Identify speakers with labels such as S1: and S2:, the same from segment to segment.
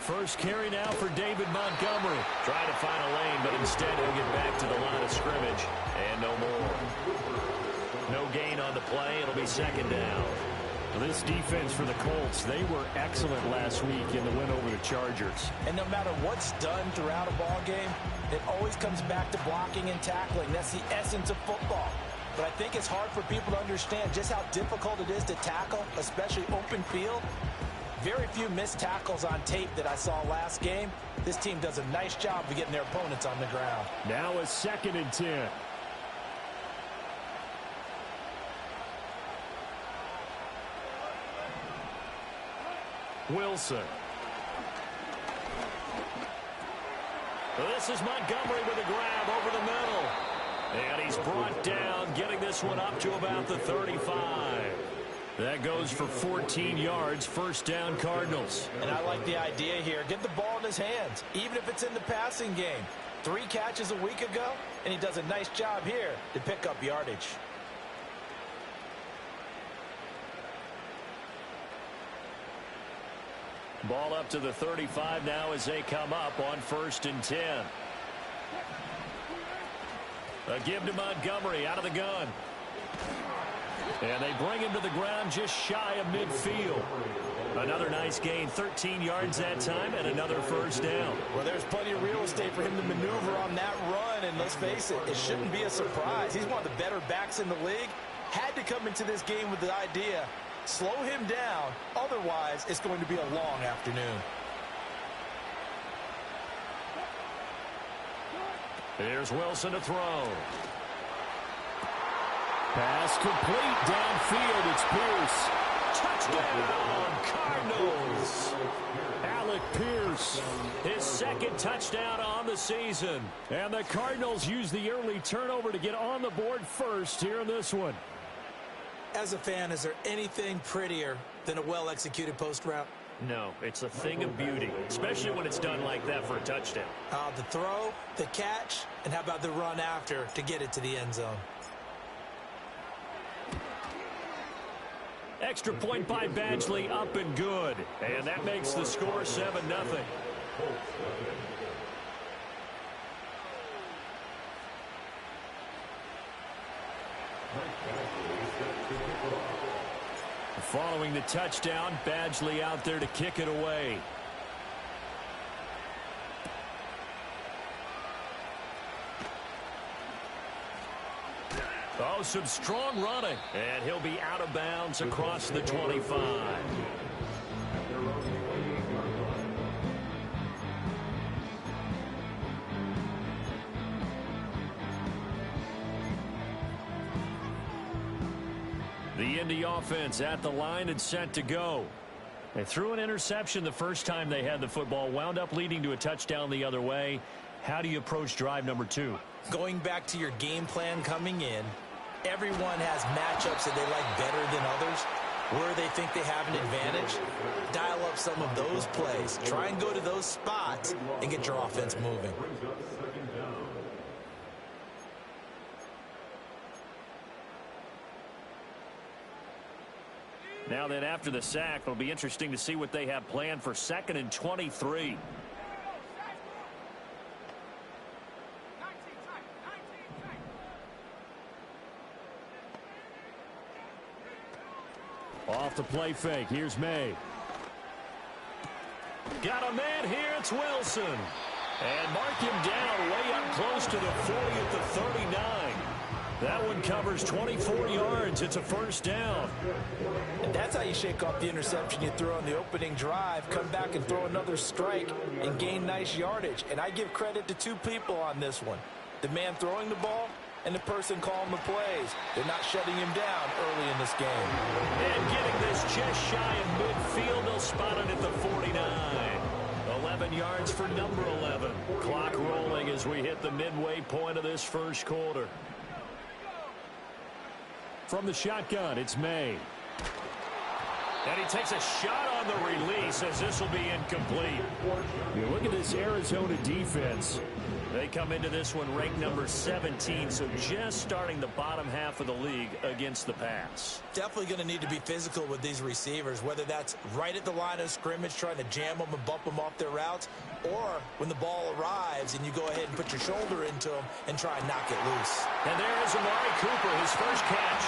S1: First carry now for David Montgomery. Trying to find a lane, but instead he'll get back to the line of scrimmage. And no more. No gain on the play. It'll be second down.
S2: This defense for the Colts, they were excellent last week in the win over the Chargers.
S3: And no matter what's done throughout a ball game, it always comes back to blocking and tackling. That's the essence of football. But I think it's hard for people to understand just how difficult it is to tackle, especially open field. Very few missed tackles on tape that I saw last game. This team does a nice job of getting their opponents on the ground.
S2: Now a 2nd and 10. Wilson.
S1: This is Montgomery with a grab over the middle. And he's brought down, getting this one up to about the 35. That goes for 14 yards, first down Cardinals.
S3: And I like the idea here. Get the ball in his hands, even if it's in the passing game. 3 catches a week ago, and he does a nice job here to pick up yardage.
S1: Ball up to the 35 now as they come up on 1st and 10. A give to Montgomery out of the gun. And they bring him to the ground just shy of midfield. Another nice gain, 13 yards that time, and another first down.
S3: Well, there's plenty of real estate for him to maneuver on that run, and let's face it, it shouldn't be a surprise. He's one of the better backs in the league. Had to come into this game with the idea, slow him down, otherwise it's going to be a long afternoon.
S1: Here's Wilson to throw.
S2: Pass complete downfield. It's Pierce.
S1: Touchdown, Cardinals.
S2: Alec Pierce.
S1: His 2nd touchdown on the season.
S2: And the Cardinals use the early turnover to get on the board first here in this one.
S3: As a fan, is there anything prettier than a well-executed post route?
S1: No, it's a thing of beauty, especially when it's done like that for a touchdown.
S3: The throw, the catch, and how about the run after to get it to the end zone?
S1: Extra point by Badgley, up and good. And that makes the score 7-0. Following the touchdown, Badgley out there to kick it away. Oh, some strong running. And he'll be out of bounds across the 25. The Indy offense at the line and set to go. They threw an interception the first time they had the football, wound up leading to a touchdown the other way. How do you approach drive number 2?
S3: Going back to your game plan coming in, everyone has matchups that they like better than others. Where they think they have an advantage, dial up some of those plays. Try and go to those spots and get your offense moving.
S1: Now then, after the sack, it'll be interesting to see what they have planned for 2nd and 23.
S2: Off the play fake. Here's May.
S1: Got a man here. It's Wilson. And mark him down way up close to the 40 at the 39. That one covers 24 yards. It's a first down.
S3: And that's how you shake off the interception you threw on the opening drive. Come back and throw another strike and gain nice yardage. And I give credit to 2 people on this one. The man throwing the ball and the person calling the plays. They're not shutting him down early in this game.
S1: And getting this just shy of midfield. They'll spot it at the 49. 11 yards for number 11. Clock rolling as we hit the midway point of this first quarter.
S2: From the shotgun, it's May.
S1: And he takes a shot on the release as this will be incomplete.
S2: You look at this Arizona defense.
S1: They come into this one ranked number 17, so just starting the bottom half of the league against the pass.
S3: Definitely going to need to be physical with these receivers, whether that's right at the line of scrimmage trying to jam them and bump them off their routes, or when the ball arrives and you go ahead and put your shoulder into them and try and knock it loose.
S1: And there is Amari Cooper, his first catch.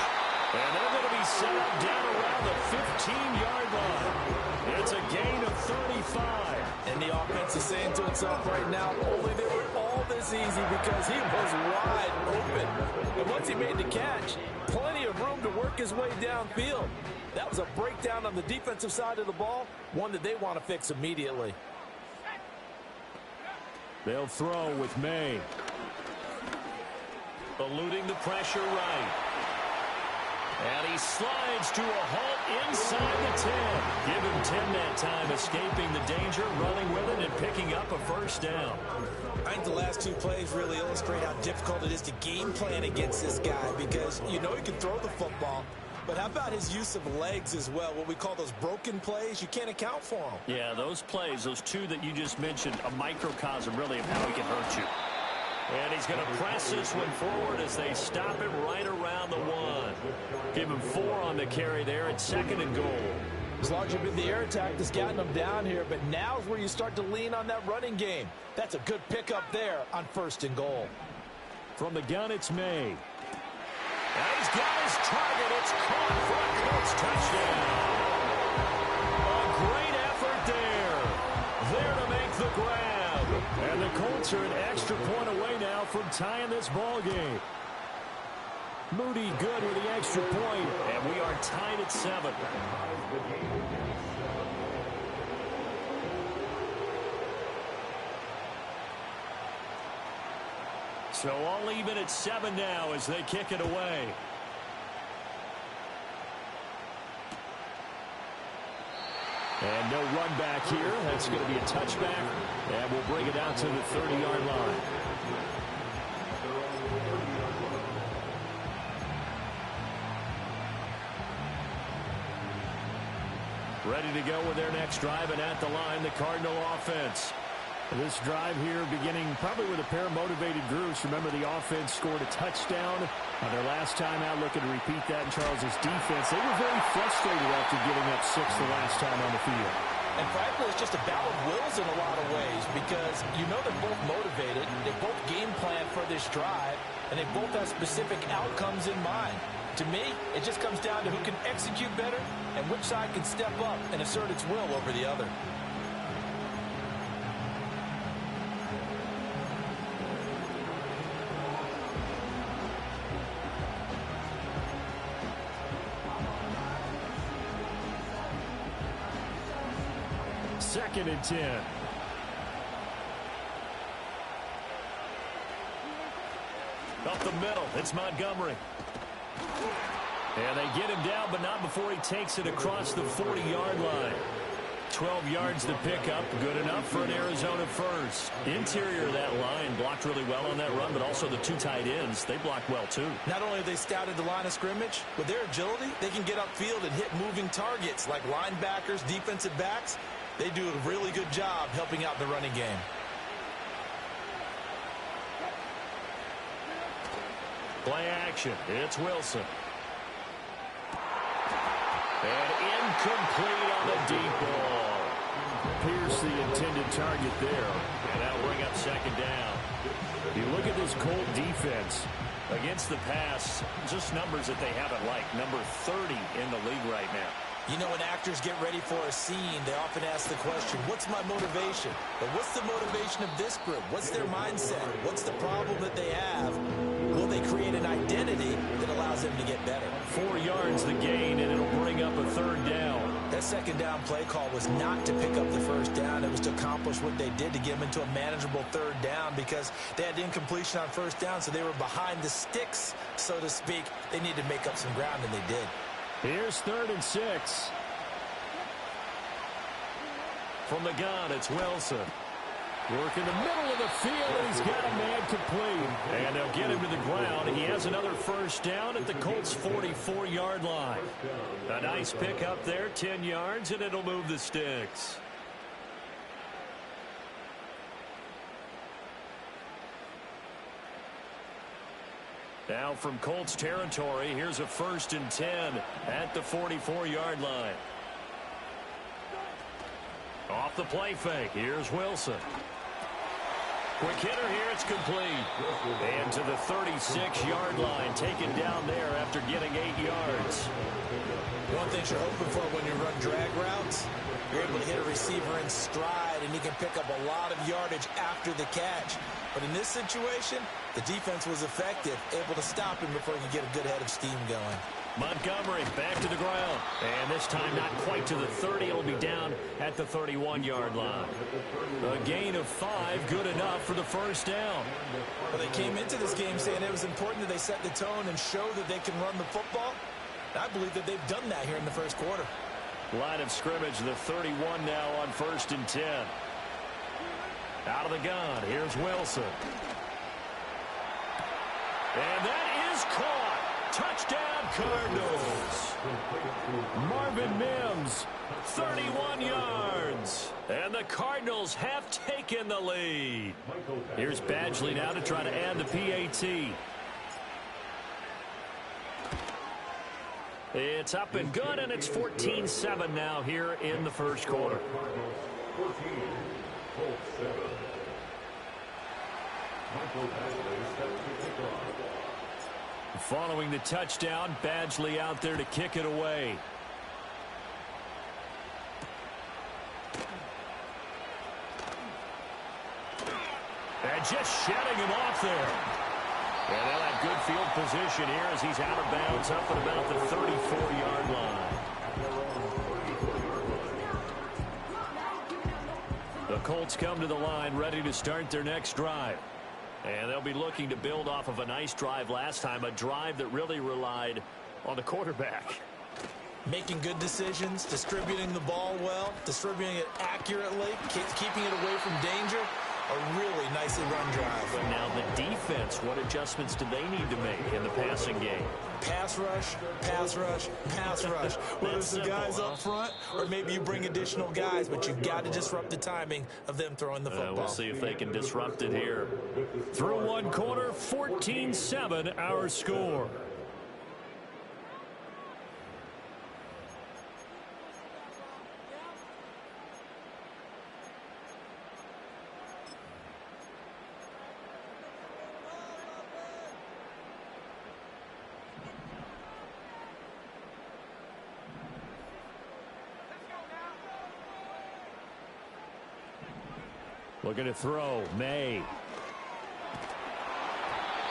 S1: And they're going to be set up down around the 15-yard line. It's a gain of 35.
S3: And the offense is saying to itself right now, only they were all this easy because he was wide open. And once he made the catch, plenty of room to work his way downfield. That was a breakdown on the defensive side of the ball, one that they want to fix immediately.
S2: They'll throw with May.
S1: Eluding the pressure right. And he slides to a halt inside the 10. Give him 10 that time, escaping the danger, running with it, and picking up a first down.
S3: I think the last two plays really illustrate how difficult it is to game plan against this guy because you know he can throw the football, but how about his use of legs as well? What we call those broken plays, you can't account for them.
S1: Yeah, those plays, those two that you just mentioned, a microcosm really of how he can hurt you. And he's going to press this one forward as they stop it right around the 1. Give him 4 on the carry there at 2nd and goal.
S3: As long as you've been the air attack that's gotten them down here, but now's where you start to lean on that running game. That's a good pickup there on 1st and goal.
S2: From the gun, it's May.
S1: And he's got his target. It's caught for a Colts touchdown. A great effort there. There to make the grab.
S2: And the Colts are an extra point away now from tying this ball game. Moody good with the extra point.
S1: And we are tied at 7. So all even at 7 now as they kick it away.
S2: And no run back here. That's going to be a touchback. And we'll bring it out to the 30-yard line.
S1: Ready to go with their next drive, and at the line, the Cardinal offense.
S2: This drive here beginning probably with a pair of motivated groups. Remember, the offense scored a touchdown on their last time out, looking to repeat that in Charles's defense. They were very frustrated after giving up 6 the last time on the field.
S3: And frankly, it's just a battle of wills in a lot of ways because you know they're both motivated. They both game plan for this drive, and they both have specific outcomes in mind. To me, it just comes down to who can execute better and which side can step up and assert its will over the other.
S2: Second and 10.
S1: Up the middle, it's Montgomery. And they get him down, but not before he takes it across the 40-yard line. 12 yards to pick up, good enough for an Arizona first. Interior of that line blocked really well on that run, but also the 2 tight ends, they blocked well too.
S3: Not only have they scouted the line of scrimmage, with their agility, they can get upfield and hit moving targets like linebackers, defensive backs. They do a really good job helping out the running game.
S1: Play action, it's Wilson. And incomplete on the deep ball.
S2: Pierce the intended target there.
S1: And that'll bring up 2nd down.
S2: You look at this Colt defense.
S1: Against the pass, just numbers that they haven't liked. Number 30 in the league right now.
S3: You know, when actors get ready for a scene, they often ask the question, what's my motivation? But what's the motivation of this group? What's their mindset? What's the problem that they have? Will they create an identity that allows them to get better?
S1: 4 yards the gain, and it'll bring up a 3rd down.
S3: That 2nd down play call was not to pick up the 1st down. It was to accomplish what they did to get them into a manageable 3rd down because they had incompletion on 1st down, so they were behind the sticks, so to speak. They needed to make up some ground, and they did.
S2: Here's 3rd and 6.
S1: From the gun, it's Wilson.
S2: Work in the middle of the field, and he's got a man complete.
S1: And they'll get him to the ground. He has another first down at the Colts' 44-yard line. A nice pick up there, 10 yards, and it'll move the sticks. Now from Colts territory, here's a 1st and 10 at the 44-yard line. Off the play fake, here's Wilson. Quick hitter here, it's complete. And to the 36-yard line, taken down there after getting 8 yards.
S3: One thing you're hoping for when you run drag routes, you're able to hit a receiver in stride, and he can pick up a lot of yardage after the catch. But in this situation, the defense was effective, able to stop him before he could get a good head of steam going.
S1: Montgomery back to the ground. And this time not quite to the 30. It'll be down at the 31-yard line. A gain of 5, good enough for the first down.
S3: Well, they came into this game saying it was important that they set the tone and show that they can run the football. I believe that they've done that here in the first quarter.
S1: Line of scrimmage, the 31 now on 1st and 10. Out of the gun, here's Wilson. And that is caught. Touchdown, Cardinals. Marvin Mims, 31 yards. And the Cardinals have taken the lead. Here's Badgley now to try to add the PAT. It's up and good, and it's 14-7 now here in the first quarter. Following the touchdown, Badgley out there to kick it away. And just shutting him off there. And they'll have good field position here as he's out of bounds up at about the 34-yard line. The Colts come to the line ready to start their next drive. And they'll be looking to build off of a nice drive last time, a drive that really relied on the quarterback.
S3: Making good decisions, distributing the ball well, distributing it accurately, keeping it away from danger. A really nicely run drive.
S1: But now the defense, what adjustments do they need to make in the passing game?
S3: Pass rush, pass rush, pass rush. Whether it's the guys up front or maybe you bring additional guys, but you've got to disrupt the timing of them throwing the football.
S1: We'll see if they can disrupt it here. Through one quarter, 14-7 our score. Looking to throw, May.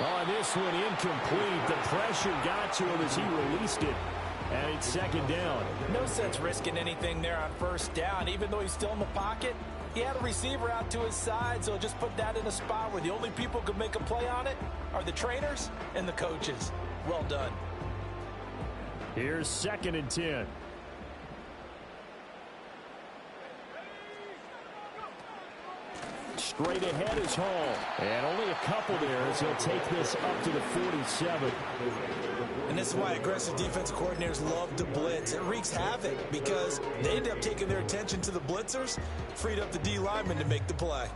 S2: On this one, incomplete. The pressure got to him as he released it. And it's 2nd down.
S3: No sense risking anything there on 1st down. Even though he's still in the pocket, he had a receiver out to his side, so just put that in a spot where the only people who could make a play on it are the trainers and the coaches. Well done.
S2: Here's 2nd and 10. Straight ahead is Hall. And only a couple there as he'll take this up to the 47.
S3: And this is why aggressive defensive coordinators love to blitz. It wreaks havoc because they end up taking their attention to the blitzers, freed up the D lineman to make the play.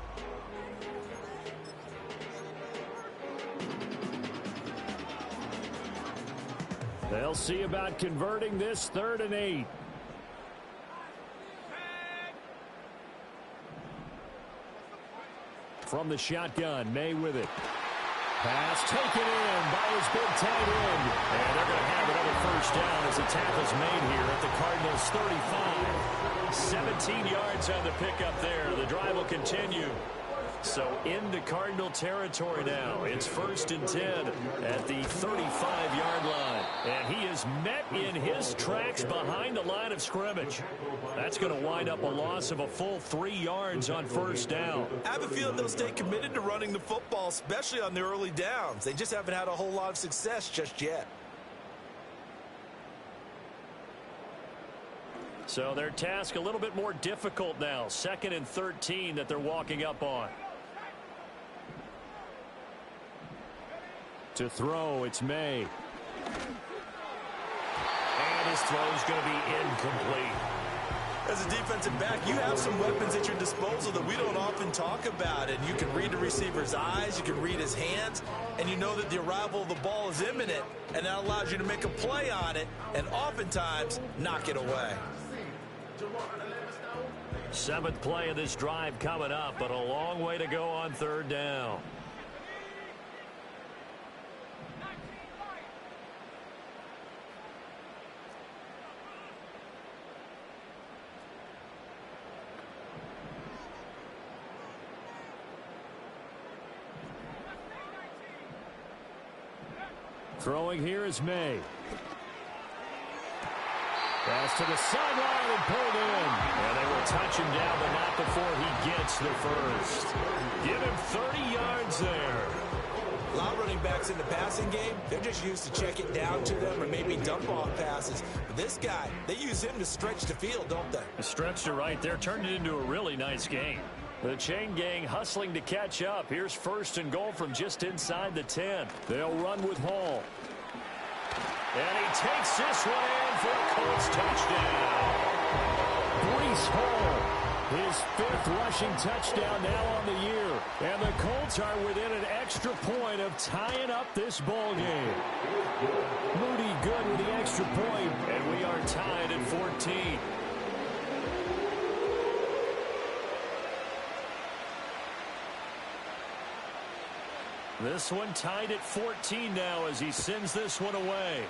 S2: They'll see about converting this 3rd and 8. From the shotgun, May with it. Pass taken in by his big tight end.
S1: And they're going to have another first down as the tackle's made here at the Cardinals' 35. 17 yards on the pickup there. The drive will continue. So into Cardinal territory now. It's 1st and 10 at the 35-yard line. And he is met in his tracks behind the line of scrimmage. That's going to wind up a loss of a full 3 yards on 1st down.
S3: I have a feeling they'll stay committed to running the football, especially on the early downs. They just haven't had a whole lot of success just yet.
S1: So their task a little bit more difficult now. 2nd and 13 that they're walking up on. To throw, it's May. And his throw's going to be incomplete.
S3: As a defensive back, you have some weapons at your disposal that we don't often talk about. And you can read the receiver's eyes, you can read his hands, and you know that the arrival of the ball is imminent, and that allows you to make a play on it and oftentimes knock it away.
S1: 7th play of this drive coming up, but a long way to go on 3rd down. Throwing here is May. Pass to the sideline and pulled in. And they will touch him down, but not before he gets the first. Give him 30 yards there.
S3: A lot of running backs in the passing game, they're just used to check it down to them or maybe dump off passes. But this guy, they use him to stretch the field, don't they?
S1: Stretched it right there, turned it into a really nice game. The chain gang hustling to catch up. Here's 1st and goal from just inside the 10. They'll run with Hall. And he takes this one in for a Colts touchdown. Breece Hall, his 5th rushing touchdown now on the year. And the Colts are within an extra point of tying up this ball game. Moody good with the extra point, and we are tied at 14. This one tied at 14 now as he sends this one away.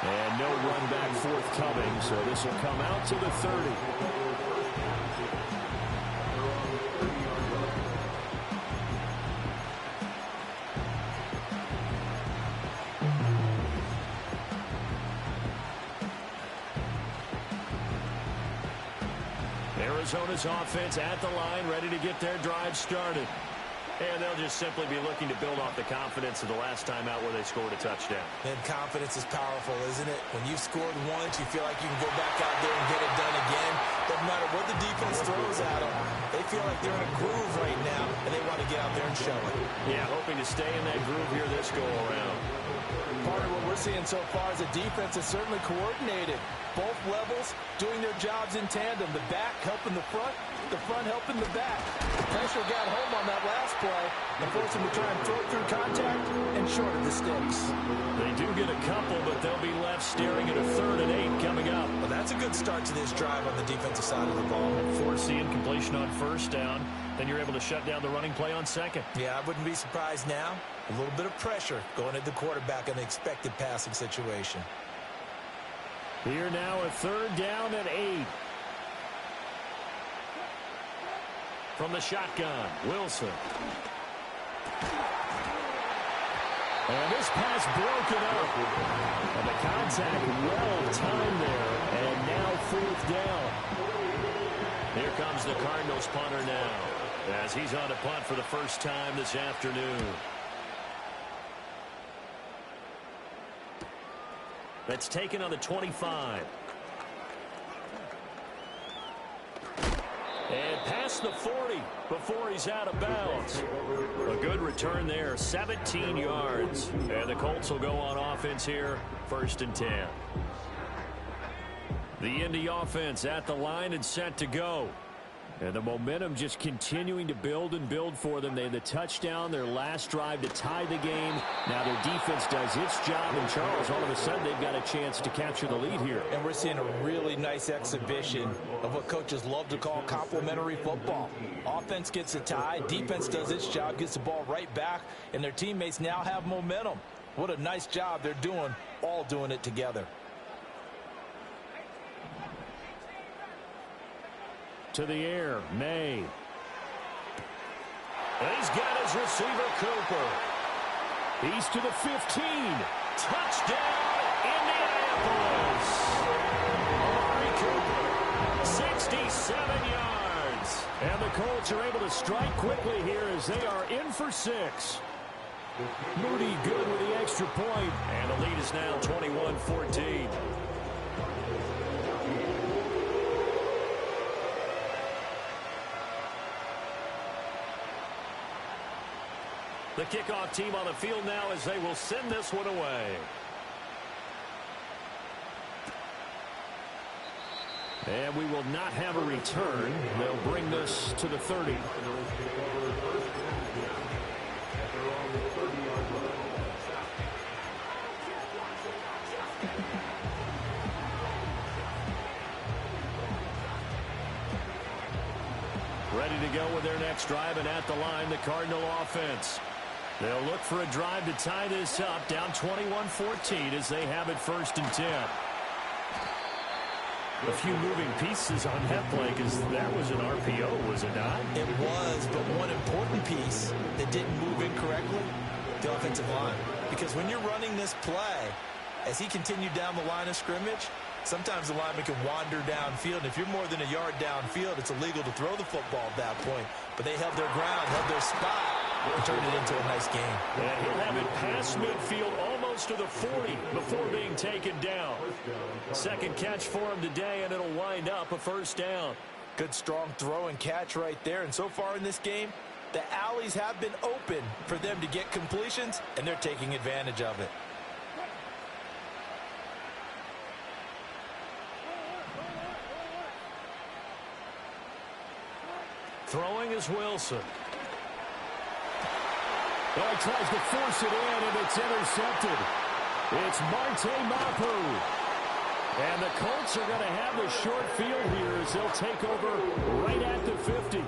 S1: And no run back forthcoming, so this will come out to the 30. Arizona's offense at the line, ready to get their drive started. And they'll just simply be looking to build off the confidence of the last time out where they scored a touchdown.
S3: And confidence is powerful, isn't it? When you've scored once, you feel like you can go back out there and get it done again. Doesn't matter what the defense throws at them. They feel like they're in a groove right now, and they want to get out there and show it.
S1: Yeah, hoping to stay in that groove here this go-around.
S3: Part of what we're seeing so far is the defense is certainly coordinated. Both levels doing their jobs in tandem. The back helping the front helping the back. The pressure got home on that last play and forced them to try and throw through contact and short of the sticks.
S1: They do get a couple, but they'll be left staring at a 3rd and 8 coming up.
S3: Well, that's a good start to this drive on the defensive side of the ball.
S1: Force the incompletion on 1st down. Then you're able to shut down the running play on 2nd.
S3: Yeah, I wouldn't be surprised now. A little bit of pressure going at the quarterback in the expected passing situation.
S1: Here now a 3rd down and 8. From the shotgun, Wilson. And this pass broken up. And the contact well timed there. And now 4th down. Here comes the Cardinals punter now, as he's on a punt for the first time this afternoon. That's taken on the 25. And past the 40 before he's out of bounds. A good return there, 17 yards. And the Colts will go on offense here, 1st and 10. The Indy offense at the line and set to go. And the momentum just continuing to build and build for them. They had the touchdown, their last drive to tie the game. Now their defense does its job, and Charles, all of a sudden, they've got a chance to capture the lead here.
S3: And we're seeing a really nice exhibition of what coaches love to call complementary football. Offense gets a tie, defense does its job, gets the ball right back, and their teammates now have momentum. What a nice job they're doing, all doing it together.
S1: To the air, May. And he's got his receiver, Cooper. He's to the 15. Touchdown, Indianapolis. Amari Cooper, 67 yards. And the Colts are able to strike quickly here as they are in for 6. Moody good with the extra
S2: extra point.
S1: And the lead is now 21-14. The kickoff team on the field now as they will send this one away.
S2: And we will not have a return. They'll bring this to the 30.
S1: Ready to go with their next drive, and at the line, the Cardinal offense. They'll look for a drive to tie this up, down 21-14 as they have it 1st and 10. A few moving pieces on that play because that was an RPO, was it not?
S3: It was, but one important piece that didn't move incorrectly, the offensive line. Because when you're running this play, as he continued down the line of scrimmage, sometimes the lineman can wander downfield. And if you're more than a yard downfield, it's illegal to throw the football at that point. But they held their ground, held their spot, and turned it into a nice game.
S1: And he'll have it past midfield almost to the 40 before being taken down. Second catch for him today, and it'll wind up a 1st down.
S3: Good, strong throw and catch right there. And so far in this game, the alleys have been open for them to get completions, and they're taking advantage of it.
S1: Throwing is Wilson.
S2: Oh, he tries to force it in, and it's intercepted. It's Marte Mapu. And the Colts are going to have the short field here as they'll take over right at the 50.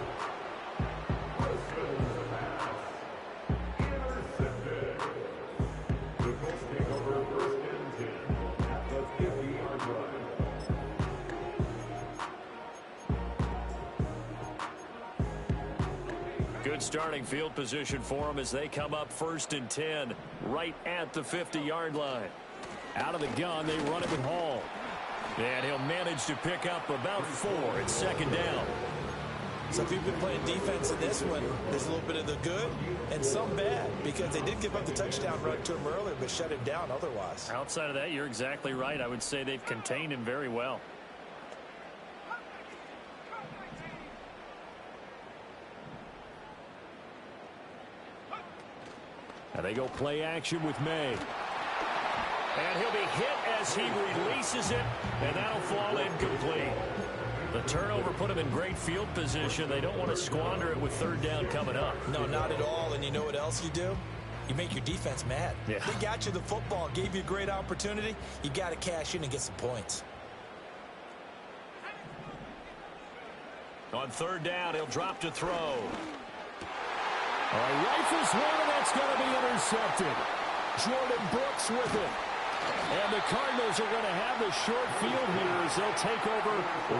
S1: Good starting field position for them as they come up 1st and 10 right at the 50-yard line.
S2: Out of the gun, they run it with Hall.
S1: And he'll manage to pick up about 4. It's 2nd down.
S3: So if you've been playing defense in this one, there's a little bit of the good and some bad because they did give up the touchdown run to him earlier but shut him down otherwise.
S1: Outside of that, you're exactly right. I would say they've contained him very well.
S2: And they go play action with May.
S1: And he'll be hit as he releases it, and that'll fall incomplete. The turnover put him in great field position. They don't want to squander it with 3rd down coming up.
S3: No, not at all. And you know what else you do? You make your defense mad.
S1: Yeah.
S3: They got you the football, gave you a great opportunity. You got to cash in and get some points.
S1: On 3rd down, he'll drop to throw.
S2: Rifles one, and that's going to be intercepted. Jordan Brooks with it. And the Cardinals are going to have the short field here as they'll take over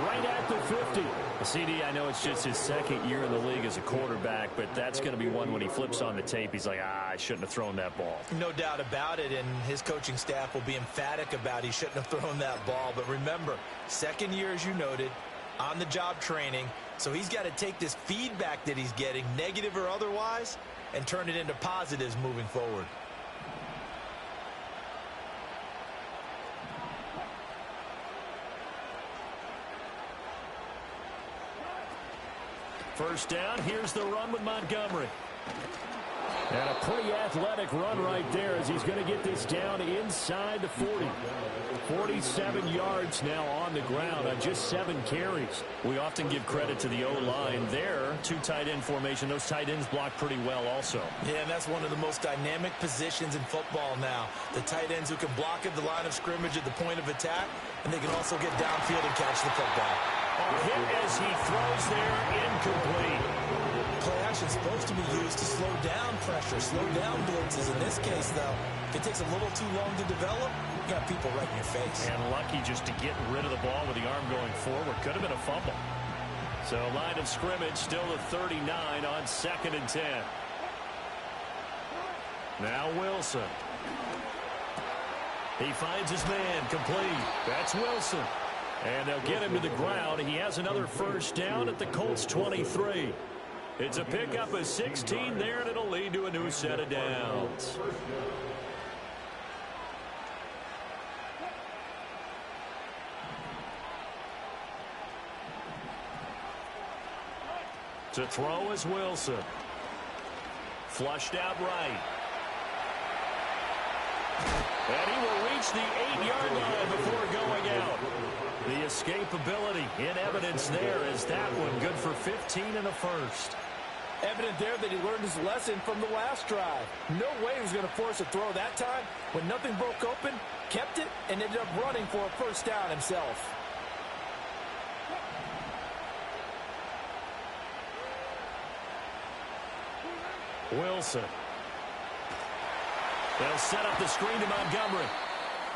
S2: right at the 50.
S1: CD, I know it's just his 2nd year in the league as a quarterback, but that's going to be one when he flips on the tape, he's like, I shouldn't have thrown that ball.
S3: No doubt about it, and his coaching staff will be emphatic about he shouldn't have thrown that ball. But remember, 2nd year, as you noted, on-the-job training, so he's got to take this feedback that he's getting, negative or otherwise, and turn it into positives moving forward.
S1: First down, here's the run with Montgomery.
S2: And a pretty athletic run right there as he's going to get this down inside the 40. 47 yards now on the ground on just 7 carries.
S1: We often give credit to the O-line there. 2 tight end formation. Those tight ends block pretty well also.
S3: Yeah, and that's one of the most dynamic positions in football now. The tight ends who can block at the line of scrimmage at the point of attack, and they can also get downfield and catch the football.
S1: Hit as he throws there, incomplete.
S3: Play action is supposed to be used to slow down pressure, slow down blitzes. In this case, though, if it takes a little too long to develop, you got people right in your face.
S1: And lucky just to get rid of the ball with the arm going forward. Could have been a fumble. So line of scrimmage still the 39 on 2nd and 10. Now Wilson. He finds his man complete. That's Wilson. And they'll get him to the ground. He has another first down at the Colts 23. It's a pickup of 16 there, and it'll lead to a new set of downs. To throw is Wilson. Flushed out right. And he will reach the 8-yard line before going out. The escapability in evidence there is that one good for 15 and a first.
S3: Evident there that he learned his lesson from the last drive. No way he was going to force a throw that time. When nothing broke open, kept it, and ended up running for a first down himself.
S1: Wilson. They'll set up the screen to Montgomery.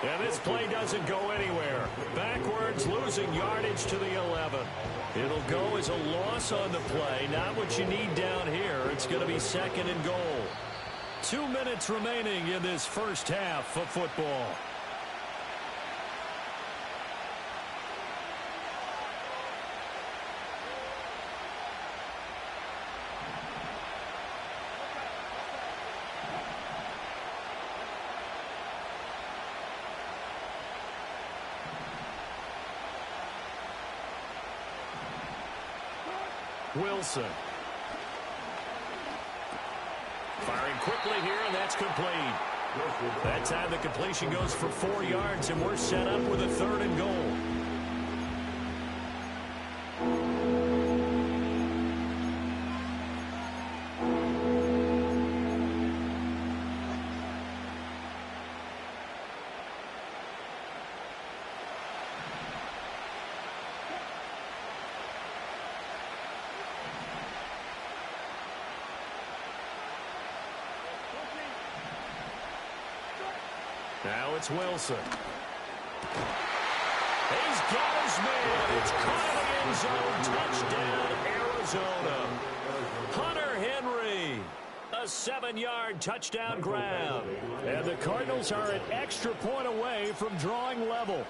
S1: And this play doesn't go anywhere. Backwards, losing yardage to the 11. It'll go as a loss on the play. Not what you need down here. It's going to be second and goal. 2 minutes remaining in this first half of football. Wilson. Firing quickly here, and that's complete. That time the completion goes for 4 yards, and we're set up with a third and goal. Now it's Wilson. He's got his man. It's caught in the end zone. Touchdown, Arizona. Hunter Henry. A 7-yard touchdown grab.
S2: And the Cardinals are an extra point away from drawing level.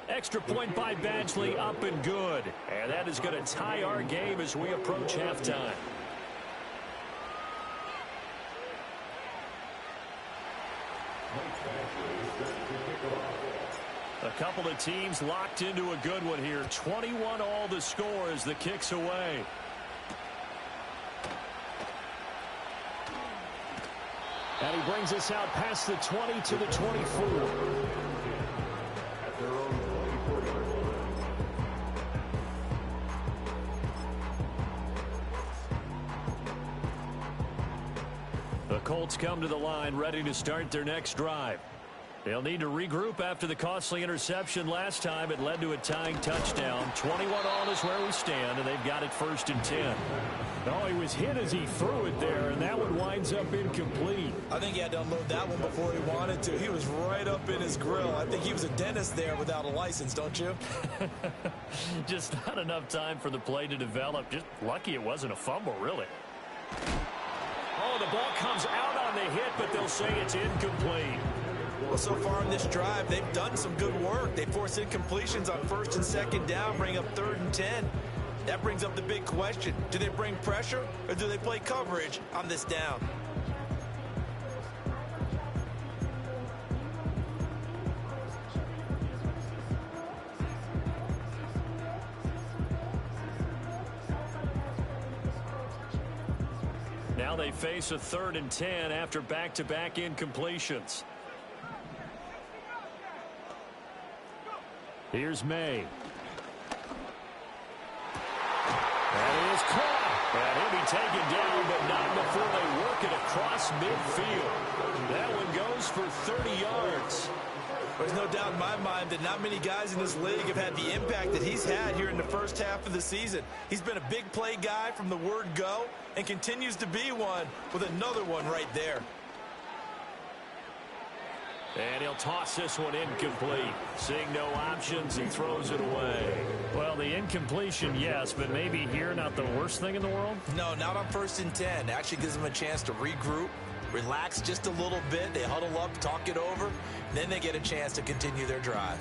S1: Extra point by Badgley, up and good. And that is going to tie our game as we approach halftime. A couple of teams locked into a good one here. 21 all the score as the kick's away.
S2: And he brings us out past the 20 to the 24.
S1: The Colts come to the line ready to start their next drive. They'll need to regroup after the costly interception last time. It led to a tying touchdown. 21 all is where we stand, and they've got it 1st and 10.
S2: Oh, he was hit as he threw it there, and that one winds up incomplete.
S3: I think he had to unload that one before he wanted to. He was right up in his grill. I think he was a dentist there without a license, don't you?
S1: Just not enough time for the play to develop. Just lucky it wasn't a fumble, really. Oh, the ball comes out on the hit, but they'll say it's incomplete.
S3: Well, so far in this drive, they've done some good work. They force incompletions on 1st and 2nd down, bring up 3rd and 10. That brings up the big question. Do they bring pressure, or do they play coverage on this down?
S1: Now they face a 3rd and 10 after back-to-back incompletions.
S2: Here's May.
S1: And he is caught. And he'll be taken down, but not before they work it across midfield. That one goes for 30 yards.
S3: There's no doubt in my mind that not many guys in this league have had the impact that he's had here in the first half of the season. He's been a big play guy from the word go and continues to be one with another one right there.
S1: And he'll toss this one incomplete. Seeing no options, he throws it away.
S2: Well, the incompletion, yes, but maybe here not the worst thing in the world?
S3: No, not on 1st and 10. Actually gives them a chance to regroup, relax just a little bit. They huddle up, talk it over. Then they get a chance to continue their drive.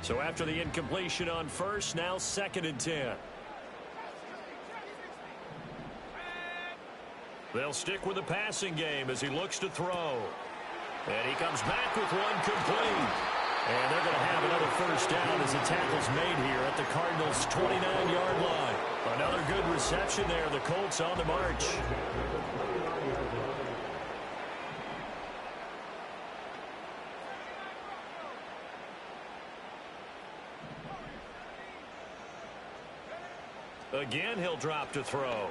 S1: So after the incompletion on 1st, now 2nd and 10. They'll stick with the passing game as he looks to throw. And he comes back with one complete. And they're going to have another first down as the tackle's made here at the Cardinals' 29-yard line. Another good reception there. The Colts on the march. Again, he'll drop to throw.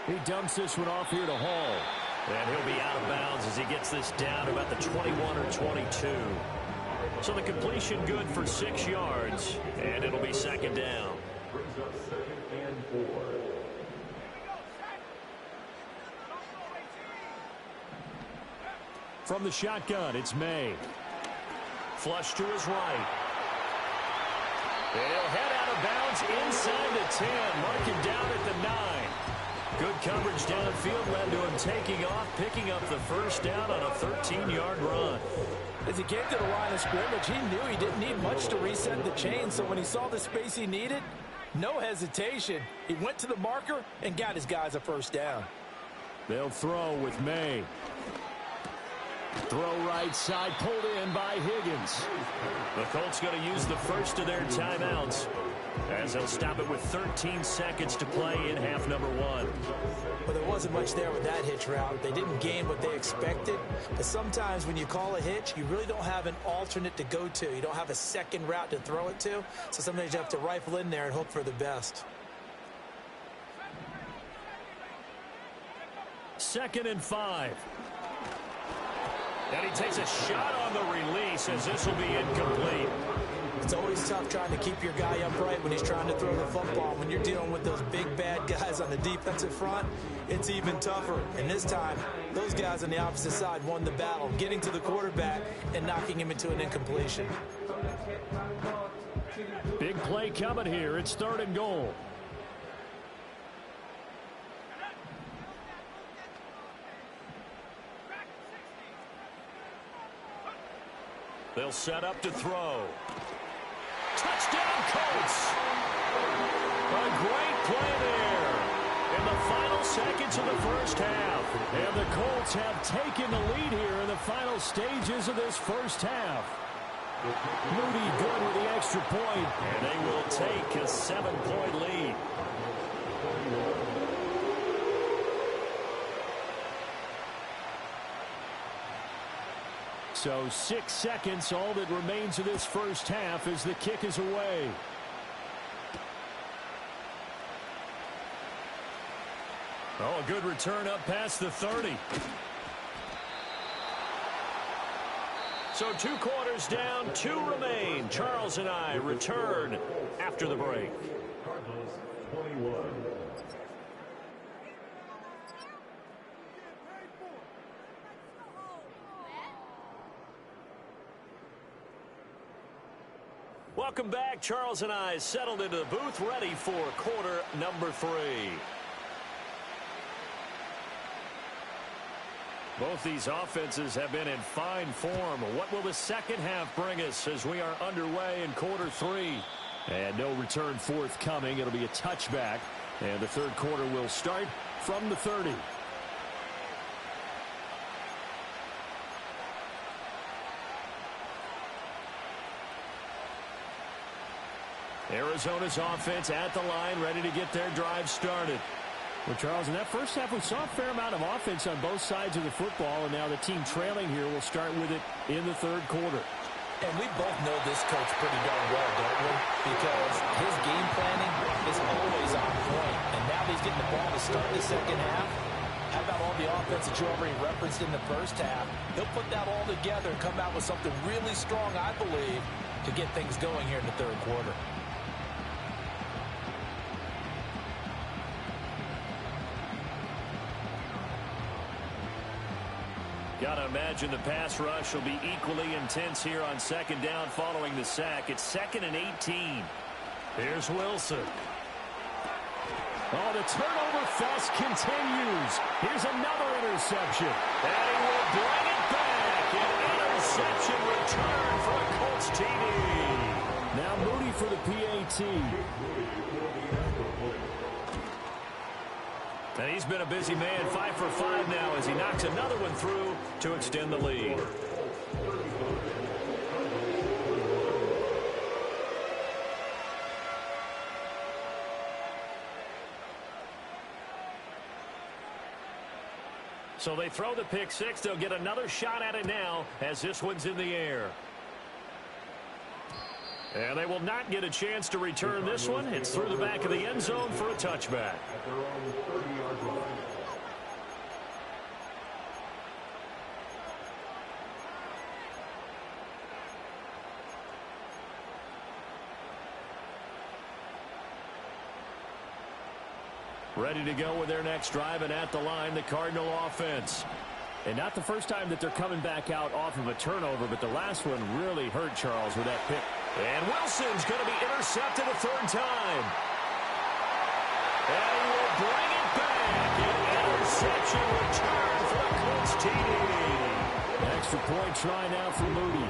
S2: He dumps this one off here to Hall.
S1: And he'll be out of bounds as he gets this down about the 21 or 22. So the completion good for 6 yards, and it'll be second down.
S2: From the shotgun, it's May.
S1: Flush to his right. And he'll head out of bounds inside the 10. Mark him down at the 9. Good coverage downfield led to him taking off, picking up the first down on a 13-yard run.
S3: As he came to the line of scrimmage, he knew he didn't need much to reset the chain, so when he saw the space he needed, no hesitation. He went to the marker and got his guys a first down.
S2: They'll throw with May. Throw right side, pulled in by Higgins.
S1: The Colts going to use the first of their timeouts as they'll stop it with 13 seconds to play in half number 1.
S3: Well, there wasn't much there with that hitch route. They didn't gain what they expected. But sometimes when you call a hitch, you really don't have an alternate to go to. You don't have a second route to throw it to. So sometimes you have to rifle in there and hope for the best.
S1: 2nd and 5. And he takes a shot on the release as this will be incomplete.
S3: It's always tough trying to keep your guy upright when he's trying to throw the football. When you're dealing with those big, bad guys on the defensive front, it's even tougher. And this time, those guys on the opposite side won the battle, getting to the quarterback and knocking him into an incompletion.
S2: Big play coming here. It's 3rd and goal.
S1: They'll set up to throw. Touchdown, Colts! A great play there in the final seconds of the first half.
S2: And the Colts have taken the lead here in the final stages of this first half. Moody good with the extra point.
S1: And they will take a 7-point lead.
S2: So 6 seconds, all that remains of this first half as the kick is away.
S1: Oh, a good return up past the 30. So 2 quarters down, 2 remain. Charles and I return after the break.
S4: Cardinals 21.
S1: Welcome back. Charles and I settled into the booth, ready for quarter number 3. Both these offenses have been in fine form. What will the second half bring us as we are underway in quarter 3?
S2: And no return forthcoming. It'll be a touchback. And the third quarter will start from the 30.
S1: Arizona's offense at the line, ready to get their drive started.
S2: Well, Charles, in that first half, we saw a fair amount of offense on both sides of the football, and now the team trailing here will start with it in the third quarter.
S3: And we both know this coach pretty darn well, don't we? Because his game planning is always on point. And now that he's getting the ball to start the second half, how about all the offense that you already referenced in the first half? He'll put that all together and come out with something really strong, I believe, to get things going here in the third quarter.
S1: Got to imagine the pass rush will be equally intense here on second down following the sack. It's 2nd and 18. Here's Wilson.
S2: Oh, the turnover fest continues. Here's another interception.
S1: And he will bring it back. An interception return for a Colts TD.
S2: Now Moody for the PAT.
S1: And he's been a busy man, 5 for 5 now as he knocks another one through to extend the lead. So they throw the pick six. They'll get another shot at it now as this one's in the air. And they will not get a chance to return this one. It's through the back of the end zone for a touchback.
S4: At their own 30-yard line.
S1: Ready to go with their next drive, and at the line, the Cardinal offense.
S2: And not the first time that they're coming back out off of a turnover, but the last one really hurt Charles with that pick.
S1: And Wilson's going to be intercepted a third time. And he will bring it back. An interception return for the Colts TD.
S2: Extra point try now for Moody.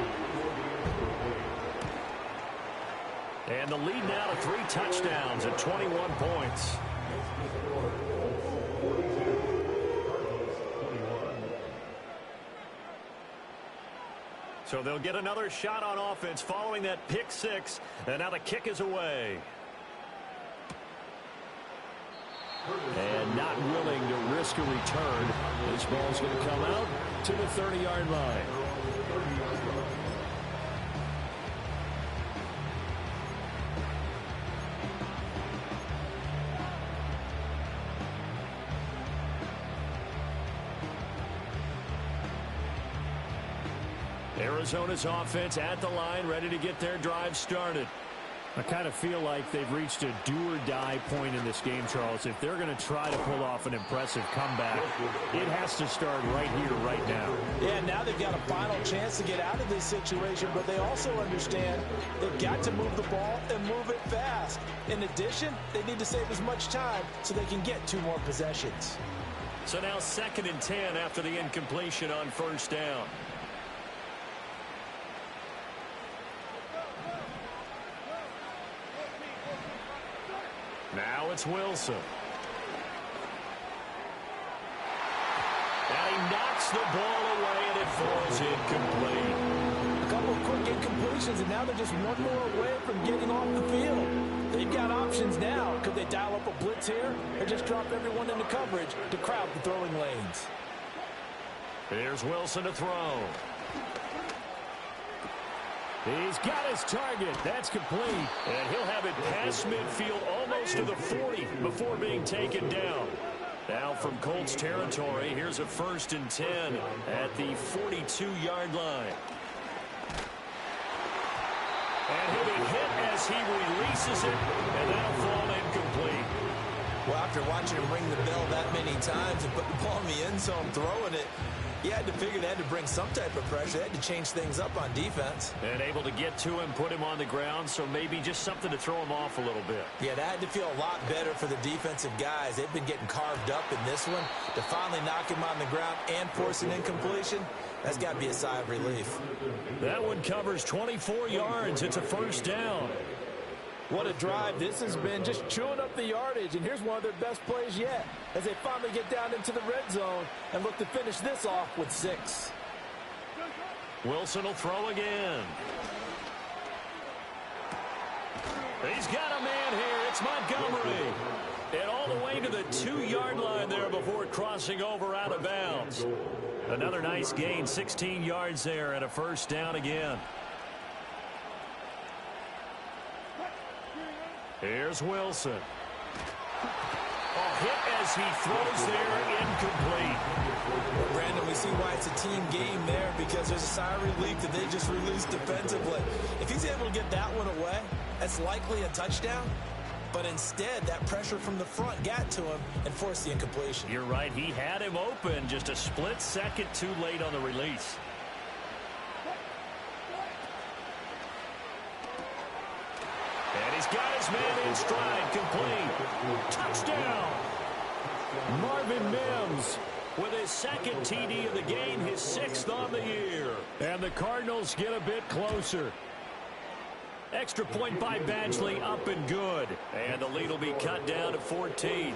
S1: And the lead now to 3 touchdowns at 21 points. So they'll get another shot on offense following that pick six. And now the kick is away.
S2: And not willing to risk a return. This ball's going to come out to the 30-yard line.
S1: Arizona's offense at the line, ready to get their drive started.
S2: I kind of feel like they've reached a do-or-die point in this game, Charles. If they're going to try to pull off an impressive comeback, it has to start right here, right now.
S3: Yeah, now they've got a final chance to get out of this situation, but they also understand they've got to move the ball and move it fast. In addition, they need to save as much time so they can get 2 more possessions.
S1: So now 2nd and 10 after the incompletion on first down. Now it's Wilson. And he knocks the ball away, and it falls incomplete.
S3: A couple of quick incompletions, and now they're just 1 more away from getting off the field. They've got options now. Could they dial up a blitz here or just drop everyone into coverage to crowd the throwing lanes?
S1: Here's Wilson to throw.
S2: He's got his target. That's complete.
S1: And he'll have it past midfield almost to the 40 before being taken down. Now from Colts territory, here's a 1st and 10 at the 42-yard line. And he'll be hit as he releases it, and that'll fall incomplete.
S3: Well, after watching him ring the bell that many times and put the ball in the end zone throwing it, you had to figure they had to bring some type of pressure. They had to change things up on defense.
S1: And able to get to him, put him on the ground, so maybe just something to throw him off a little bit.
S3: Yeah, that had to feel a lot better for the defensive guys. They've been getting carved up in this one. To finally knock him on the ground and force an incompletion, that's got to be a sigh of relief.
S1: That one covers 24 yards. It's a 1st down.
S3: What a drive this has been, just chewing up the yardage, and here's one of their best plays yet as they finally get down into the red zone and look to finish this off with 6.
S1: Wilson will throw again. He's got a man here. It's Montgomery. And all the way to the 2-yard line there before crossing over out of bounds. Another nice gain, 16 yards there, and a 1st down again. Here's Wilson. A hit as he throws there, incomplete.
S3: Well, Brandon, we see why it's a team game there, because there's a sigh of relief that they just released defensively. If he's able to get that one away, that's likely a touchdown. But instead, that pressure from the front got to him and forced the incompletion.
S1: You're right. He had him open, just a split second too late on the release. And he's got his man in stride, complete. Touchdown!
S2: Marvin Mims
S1: with his 2nd TD of the game, his 6th on the year.
S2: And the Cardinals get a bit closer.
S1: Extra point by Badgley, up and good. And the lead will be cut down to 14.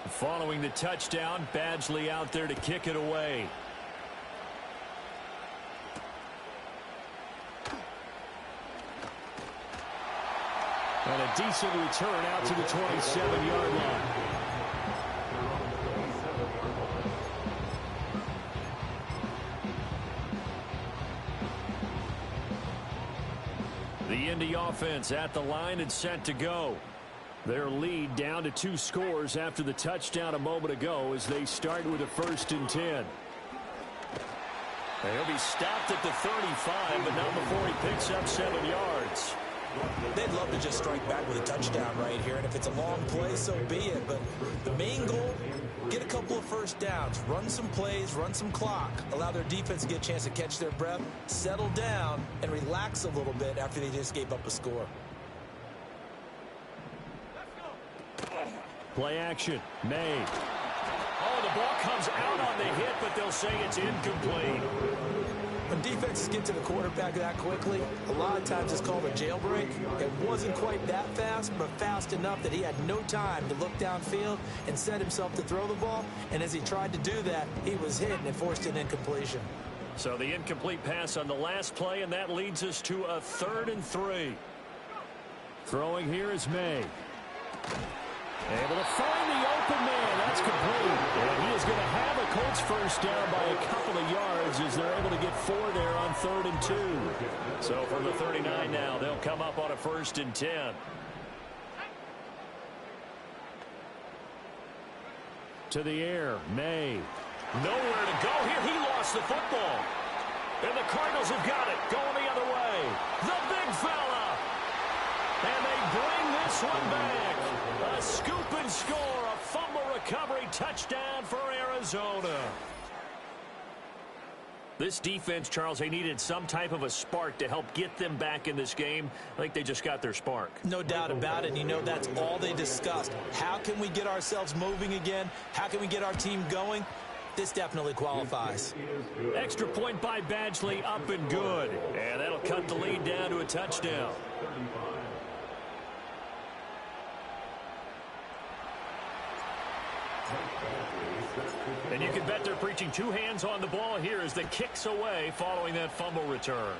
S1: Following the touchdown, Badgley out there to kick it away.
S2: And a decent return out to the 27-yard line. The Indy offense at the line and set to go. Their lead down to 2 scores after the touchdown a moment ago as they start with a 1st and 10. He'll be stopped at the 35, but not before he picks up 7 yards.
S3: They'd love to just strike back with a touchdown right here, and if it's a long play, so be it. But the main goal, get a couple of first downs, run some plays, run some clock, allow their defense to get a chance to catch their breath, settle down, and relax a little bit after they just gave up a score.
S1: Play action. May. Oh, the ball comes out on the hit, but they'll say it's incomplete.
S3: When defenses get to the quarterback that quickly, a lot of times it's called a jailbreak. It wasn't quite that fast, but fast enough that he had no time to look downfield and set himself to throw the ball. And as he tried to do that, he was hit and it forced an incompletion.
S1: So the incomplete pass on the last play, and that leads us to a 3rd and 3.
S2: Throwing here is May. Able to find the open man. That's complete. And he is going to have a Colts first down by a couple of yards as they're able to get 4 there on 3rd and 2.
S1: So from the 39 now, they'll come up on a 1st and 10.
S2: To the air, May.
S1: Nowhere to go here. He lost the football. And the Cardinals have got it. Going the other way. The big fella. And they bring this one back. A scoop and score. A fumble recovery touchdown for Arizona. This defense, Charles, they needed some type of a spark to help get them back in this game. I think they just got their spark.
S3: No doubt about it. And you know that's all they discussed. How can we get ourselves moving again? How can we get our team going? This definitely qualifies.
S1: Extra point by Badgley, up and good. And that'll cut the lead down to a touchdown. And you can bet they're preaching 2 hands on the ball here as the kicks away following that fumble return.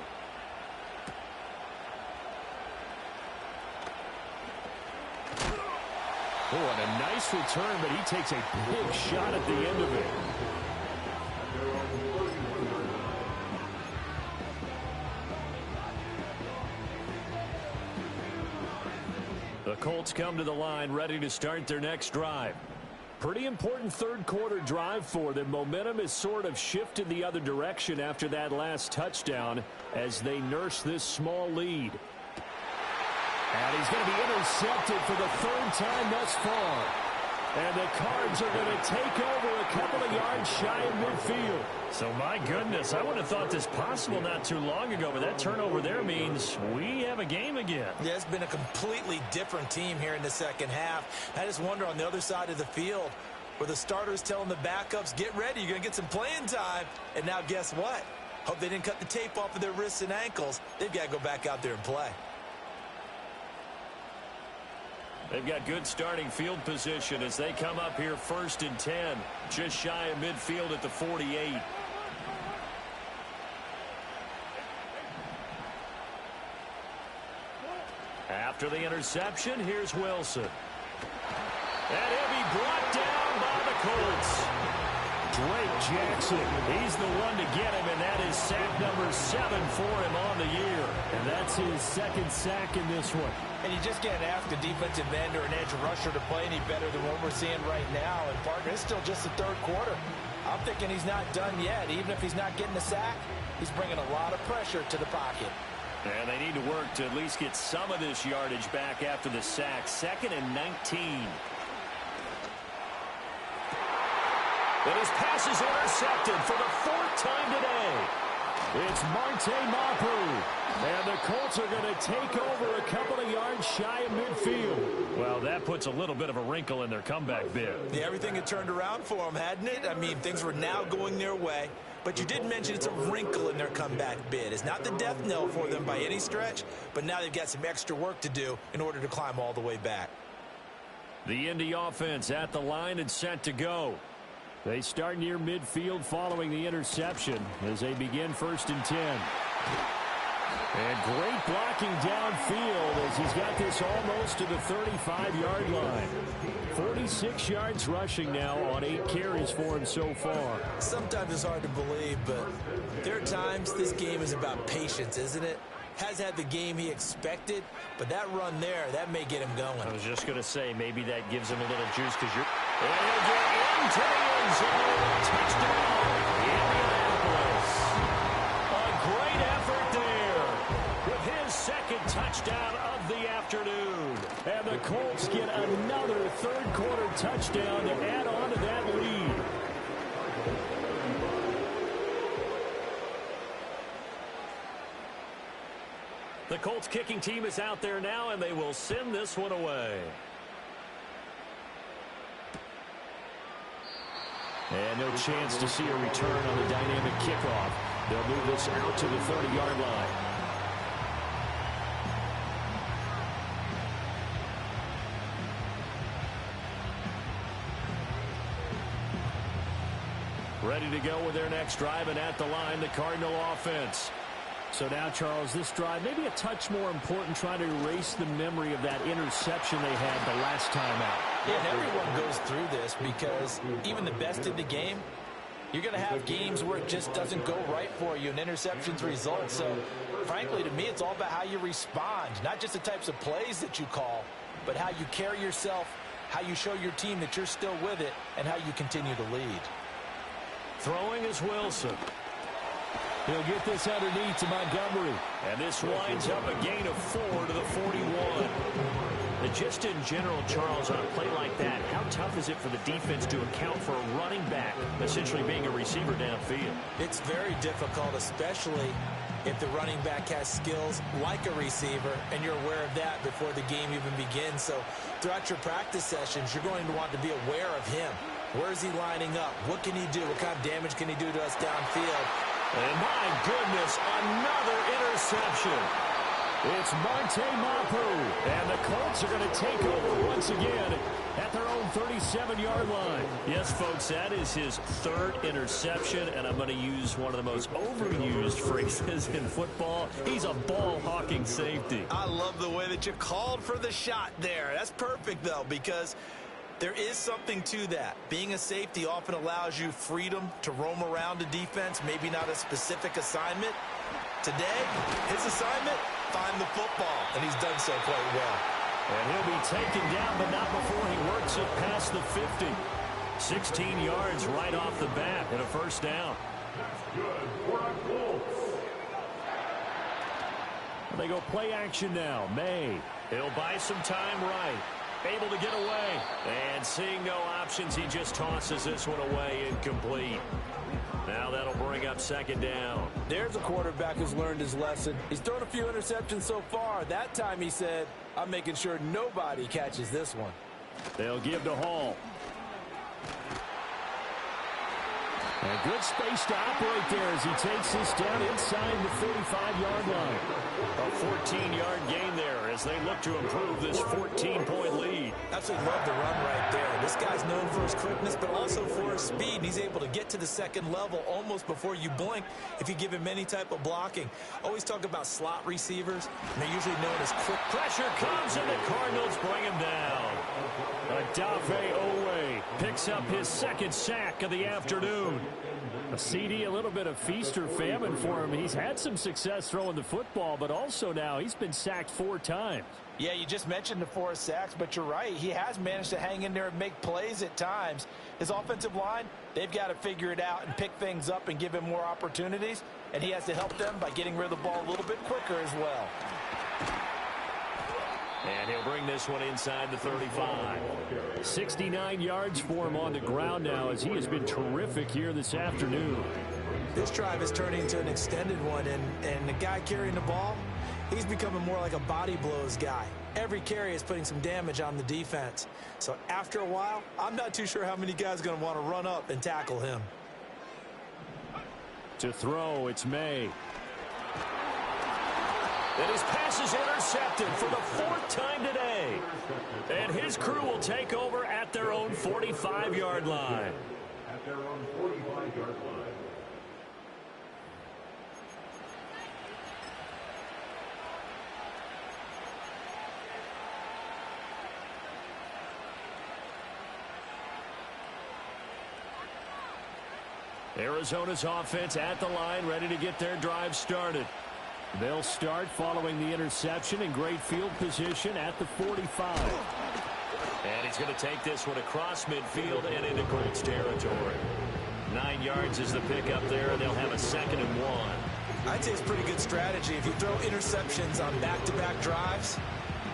S2: Oh, and a nice return, but he takes a big shot at the end of it.
S1: The Colts come to the line ready to start their next drive.
S2: Pretty important 3rd quarter drive for them. Momentum has sort of shifted the other direction after that last touchdown as they nurse this small lead. And he's going to be intercepted for the 3rd time thus far. And the Cards are going to take over a couple of yards shy of midfield.
S1: So, my goodness, I would have thought this possible not too long ago, but that turnover there means we have a game again.
S3: Yeah, it's been a completely different team here in the second half. I just wonder on the other side of the field where the starters telling the backups, get ready, you're going to get some playing time. And now guess what? Hope they didn't cut the tape off of their wrists and ankles. They've got to go back out there and play.
S1: They've got good starting field position as they come up here 1st and 10, just shy of midfield at the 48. After the interception, here's Wilson. And he'll be brought down by the Colts.
S2: Drake Jackson.
S1: He's the one to get him, and that is sack number 7 for him on the year.
S2: And that's his 2nd sack in this one.
S3: And you just can't ask a defensive end or an edge rusher to play any better than what we're seeing right now. And, partner, it's still just the 3rd quarter. I'm thinking he's not done yet. Even if he's not getting a sack, he's bringing a lot of pressure to the pocket.
S1: And they need to work to at least get some of this yardage back after the sack. 2nd and 19. And his pass is intercepted for the 4th time today.
S2: It's Marte Mapu. And the Colts are going to take over a couple of yards shy of midfield.
S1: Well, that puts a little bit of a wrinkle in their comeback bid.
S3: Yeah, everything had turned around for them, hadn't it? I mean, things were now going their way. But you did mention it's a wrinkle in their comeback bid. It's not the death knell for them by any stretch, but now they've got some extra work to do in order to climb all the way back.
S1: The Indy offense at the line and set to go.
S2: They start near midfield following the interception as they begin 1st and 10. And great blocking downfield as he's got this almost to the 35-yard line. 46 yards rushing now on 8 carries for him so far.
S3: Sometimes it's hard to believe, but there are times this game is about patience, isn't it? Has had the game he expected, but that run there, that may get him going.
S1: I was just going to say, maybe that gives him a little juice because you're... And he'll get into the end zone. Touchdown, Indianapolis. A great effort there with his second touchdown of the afternoon.
S2: And the Colts get another third-quarter touchdown to add on to that lead.
S1: The Colts kicking team is out there now, and they will send this one away.
S2: And no chance to see a return on the dynamic kickoff. They'll move this out to the 30-yard line. Ready to go with their next drive, and at the line, the Cardinal offense. So now, Charles, this drive maybe a touch more important, trying to erase the memory of that interception they had the last time out.
S3: Yeah, and everyone goes through this because even the best in the game, you're going to have games where it just doesn't go right for you and interceptions result. So, frankly, to me, it's all about how you respond, not just the types of plays that you call, but how you carry yourself, how you show your team that you're still with it, and how you continue to lead.
S1: Throwing is Wilson.
S2: He'll get this underneath to Montgomery.
S1: And this winds up a gain of 4 to the 41. And just in general, Charles, on a play like that, how tough is it for the defense to account for a running back essentially being a receiver downfield?
S3: It's very difficult, especially if the running back has skills like a receiver, and you're aware of that before the game even begins. So throughout your practice sessions, you're going to want to be aware of him. Where is he lining up? What can he do? What kind of damage can he do to us downfield?
S1: And my goodness, another interception.
S2: It's Monte Mapu. And the Colts are going to take over once again at their own 37-yard line.
S1: Yes, folks, that is his third interception, and I'm going to use one of the most overused phrases in football. He's a ball-hawking safety.
S3: I love the way that you called for the shot there. That's perfect, though, because there is something to that. Being a safety often allows you freedom to roam around a defense, maybe not a specific assignment. Today, his assignment, find the football, and he's done so quite well.
S1: And he'll be taken down, but not before he works it past the 50. 16 yards right off the bat and a first down.
S2: They go play action now. May.
S1: He'll buy some time right. Able to get away. And seeing no options, he just tosses this one away incomplete. Now that'll bring up second down.
S3: There's a quarterback who's learned his lesson. He's thrown a few interceptions so far. That time he said, I'm making sure nobody catches this one.
S2: They'll give to Hall. And good space to operate there as he takes this down inside the 35-yard line.
S1: A 14-yard gain there as they look to improve this 14-point lead.
S3: Absolutely love the run right there. This guy's known for his quickness, but also for his speed. And he's able to get to the second level almost before you blink if you give him any type of blocking. Always talk about slot receivers, and they're usually known as quick.
S1: Pressure comes, and the Cardinals bring him down.
S2: Adafe Owe picks up his second sack of the afternoon. A CD, a little bit of feast or famine for him. He's had some success throwing the football, but also now he's been sacked 4 times.
S3: Yeah, you just mentioned the 4 sacks, but you're right. He has managed to hang in there and make plays at times. His offensive line, they've got to figure it out and pick things up and give him more opportunities, and he has to help them by getting rid of the ball a little bit quicker as well.
S1: And he'll bring this one inside the 35.
S2: 69 yards for him on the ground now as he has been terrific here this afternoon.
S3: This drive is turning into an extended one, and the guy carrying the ball, he's becoming more like a body blows guy. Every carry is putting some damage on the defense. So after a while, I'm not too sure how many guys are going to want to run up and tackle him.
S2: To throw, it's May.
S1: And his pass is intercepted for the 4th time today. And his crew will take over at their own 45-yard line.
S4: At their own 45-yard line.
S1: Arizona's offense at the line, ready to get their drive started.
S2: They'll start following the interception in great field position at the 45.
S1: And he's going to take this one across midfield and into Colts territory. 9 yards is the pickup there, and they'll have a 2nd and 1.
S3: I'd say it's pretty good strategy. If you throw interceptions on back-to-back drives,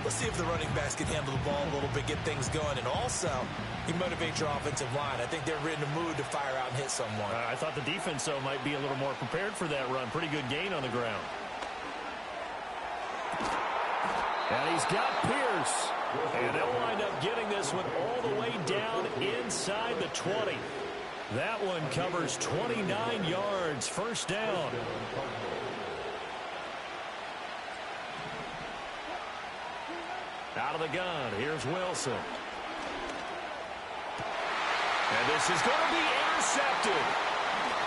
S3: let's see if the running backs can handle the ball a little bit, get things going. And also, you motivate your offensive line. I think they're in the mood to fire out and hit someone.
S1: I thought the defense, though, might be a little more prepared for that run. Pretty good gain on the ground.
S2: And he's got Pierce.
S1: And they'll wind up getting this one all the way down inside the 20. That one covers 29 yards. First down. Out of the gun, here's Wilson. And this is going to be intercepted.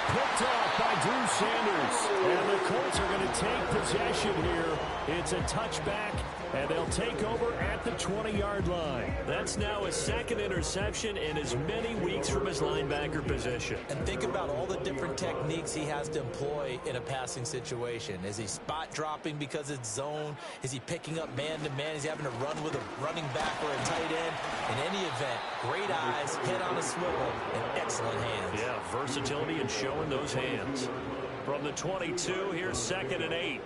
S2: Picked off by Drew Sanders. And the Colts are going to take possession here. It's a touchback, and they'll take over at the 20-yard line.
S1: That's now his 2nd interception in as many weeks from his linebacker position.
S3: And think about all the different techniques he has to employ in a passing situation. Is he spot dropping because it's zone? Is he picking up man-to-man? Is he having to run with a running back or a tight end? In any event, great eyes, head on a swivel, and excellent hands.
S1: Yeah, versatility and showing those hands. From the 22, here's 2nd and 8.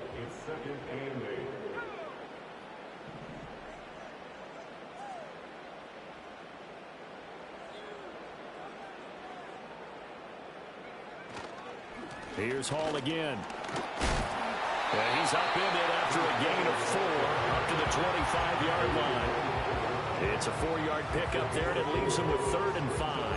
S2: Here's Hall again.
S1: And he's up in it after a gain of 4 up to the 25-yard line. It's a 4-yard pickup there, and it leaves him with 3rd and 5.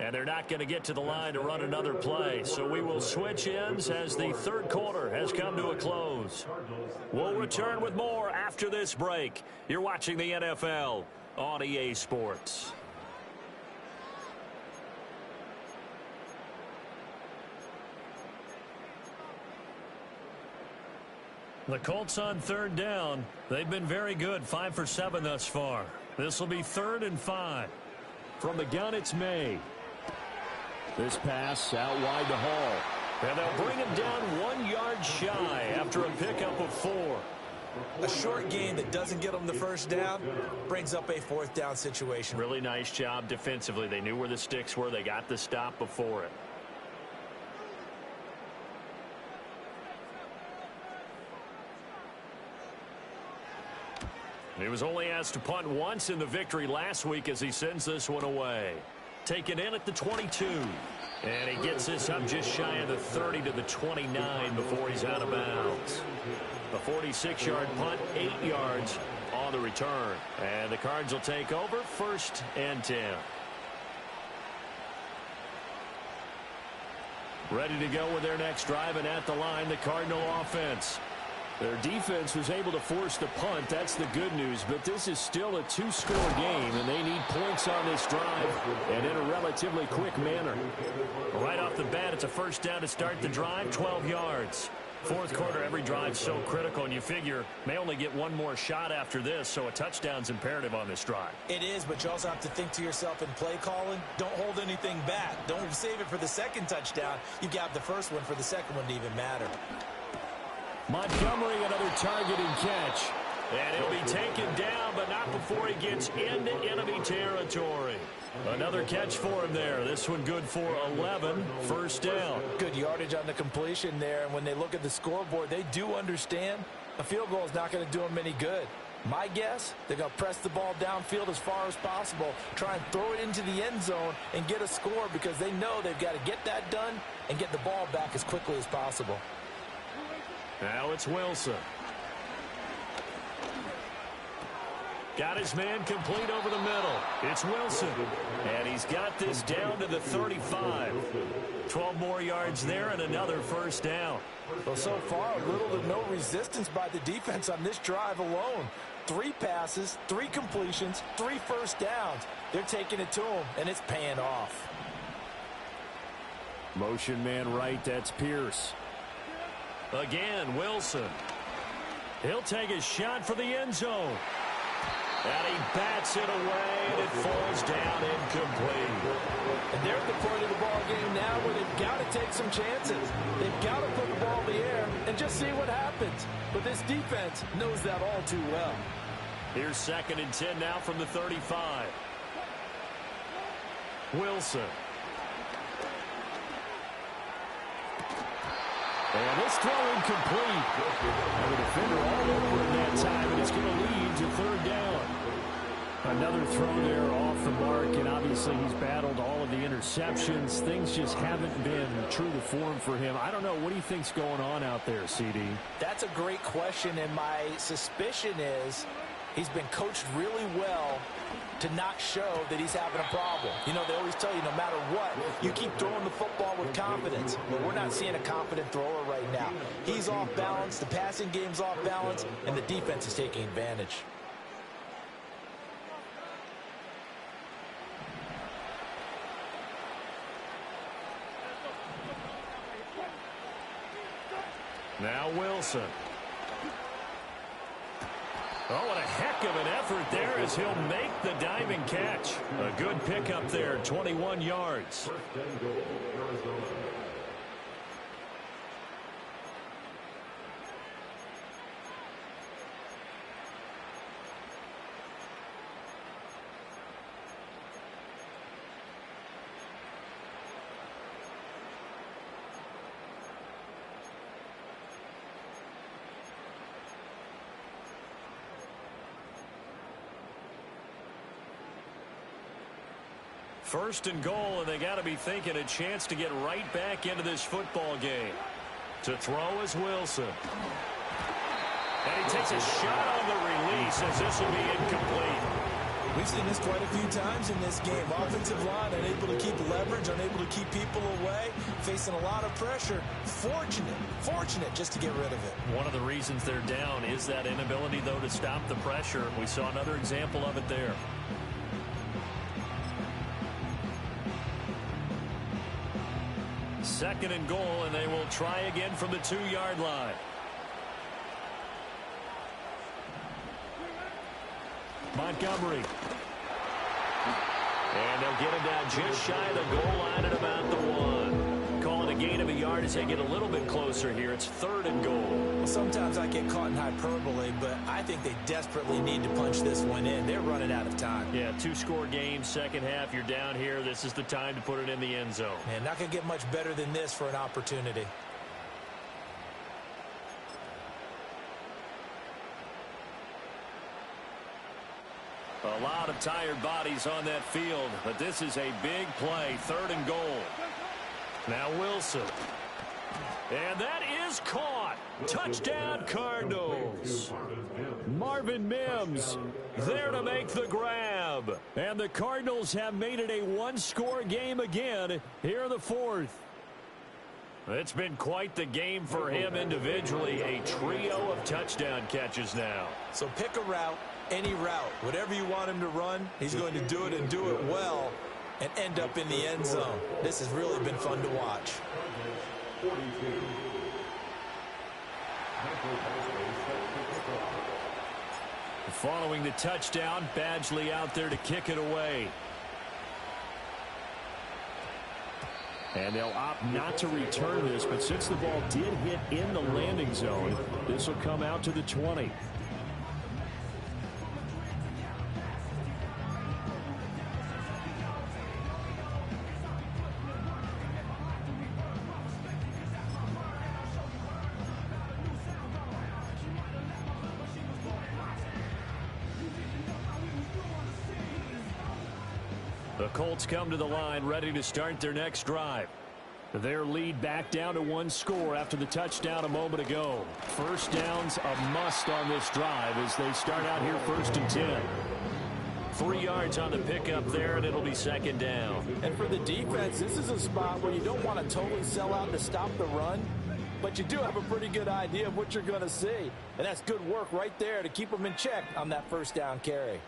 S1: And they're not going to get to the line to run another play. So we will switch ends as the 3rd quarter has come to a close. We'll return with more after this break. You're watching the NFL on EA Sports. The Colts on 3rd down. They've been very good, 5 for 7 thus far. This will be 3rd and 5.
S2: From the gun, it's May. This pass out wide to Hall.
S1: And they'll bring him down 1 yard shy after a pickup of 4.
S3: A short gain that doesn't get them the first down brings up a 4th down situation.
S1: Really nice job defensively. They knew where the sticks were. They got the stop before it. He was only asked to punt once in the victory last week as he sends this one away. Taken in at the 22. And he gets this up just shy of the 30 to the 29 before he's out of bounds. A 46-yard punt, 8 yards on the return. And the Cards will take over, 1st and 10. Ready to go with their next drive, and at the line, the Cardinal offense.
S2: Their defense was able to force the punt. That's the good news. But this is still a 2-score game, and they need points on this drive and in a relatively quick manner.
S1: Right off the bat, it's a 1st down to start the drive, 12 yards. 4th quarter, every drive's so critical, and you figure may only get 1 more shot after this, so a touchdown's imperative on this drive.
S3: It is, but you also have to think to yourself in play calling, don't hold anything back. Don't save it for the 2nd touchdown. You got the 1st one for the 2nd one to even matter.
S2: Montgomery, another targeting catch.
S1: And he'll be taken down, but not before he gets into enemy territory. Another catch for him there. This one good for 11, 1st down.
S3: Good yardage on the completion there, and when they look at the scoreboard, they do understand a field goal is not going to do them any good. My guess, they're going to press the ball downfield as far as possible, try and throw it into the end zone and get a score because they know they've got to get that done and get the ball back as quickly as possible.
S1: Now it's Wilson. Got his man complete over the middle. It's Wilson. And he's got this down to the 35. 12 more yards there and another 1st down.
S3: Well, so far, little to no resistance by the defense on this drive alone. 3 passes, 3 completions, 3 first downs. They're taking it to him, and it's paying off.
S2: Motion man right, that's Pierce.
S1: Again, Wilson. He'll take a shot for the end zone. And he bats it away, and it falls down incomplete.
S3: And they're at the point of the ball game now where they've got to take some chances. They've got to put the ball in the air and just see what happens. But this defense knows that all too well.
S1: Here's 2nd and 10 now from the 35. Wilson.
S2: And this throw incomplete. And the defender all over him that time, and it's going to lead to 3rd down. Another throw there off the mark, and obviously he's battled all of the interceptions. Things just haven't been true to form for him. I don't know. What do you think's going on out there, CD?
S3: That's a great question, and my suspicion is he's been coached really well to not show that he's having a problem. You know, they always tell you no matter what, you keep throwing the football with confidence. But we're not seeing a confident thrower right now. He's off balance, the passing game's off balance, and the defense is taking advantage.
S1: Now Wilson. Oh, what a heck of an effort there as he'll make the diving catch. A good pickup there, 21 yards. First and goal, and they got to be thinking a chance to get right back into this football game. To throw is Wilson. And he takes a shot on the release as this will be incomplete.
S3: We've seen this quite a few times in this game. Offensive line unable to keep leverage, unable to keep people away, facing a lot of pressure. Fortunate just to get rid of it.
S1: One of the reasons they're down is that inability, though, to stop the pressure. We saw another example of it there. Second and goal, and they will try again from the 2-yard line. Montgomery. And they'll get him down just shy of the goal line at about the 1. Calling a gain of a yard as they get a little bit closer here. It's 3rd and goal.
S3: Sometimes I get caught in hyperbole, but I think they desperately need to punch this one in. They're running out of time.
S1: Yeah, 2-score game, second half. You're down here. This is the time to put it in the end zone.
S3: Man, not going to get much better than this for an opportunity.
S1: A lot of tired bodies on that field, but this is a big play. 3rd and goal. Now Wilson. And that is caught. Touchdown, Cardinals.
S2: Marvin Mims
S1: There to make the grab.
S2: and the Cardinals have made it a 1-score game again here in the 4th.
S1: It's been quite the game for him individually. A trio of touchdown catches now.
S3: So pick a route, any route. Whatever you want him to run, he's going to do it and do it well and end up in the end zone. This has really been fun to watch.
S1: Following the touchdown, Badgley out there to kick it away.
S2: And they'll opt not to return this, but since the ball did hit in the landing zone, this will come out to the 20.
S1: The Colts come to the line ready to start their next drive.
S2: Their lead back down to 1 score after the touchdown a moment ago. First down's a must on this drive as they start out here 1st and 10.
S1: 3 yards on the pickup there, and it'll be second down.
S3: And for the defense, this is a spot where you don't want to totally sell out to stop the run, but you do have a pretty good idea of what you're going to see. And that's good work right there to keep them in check on that first down carry.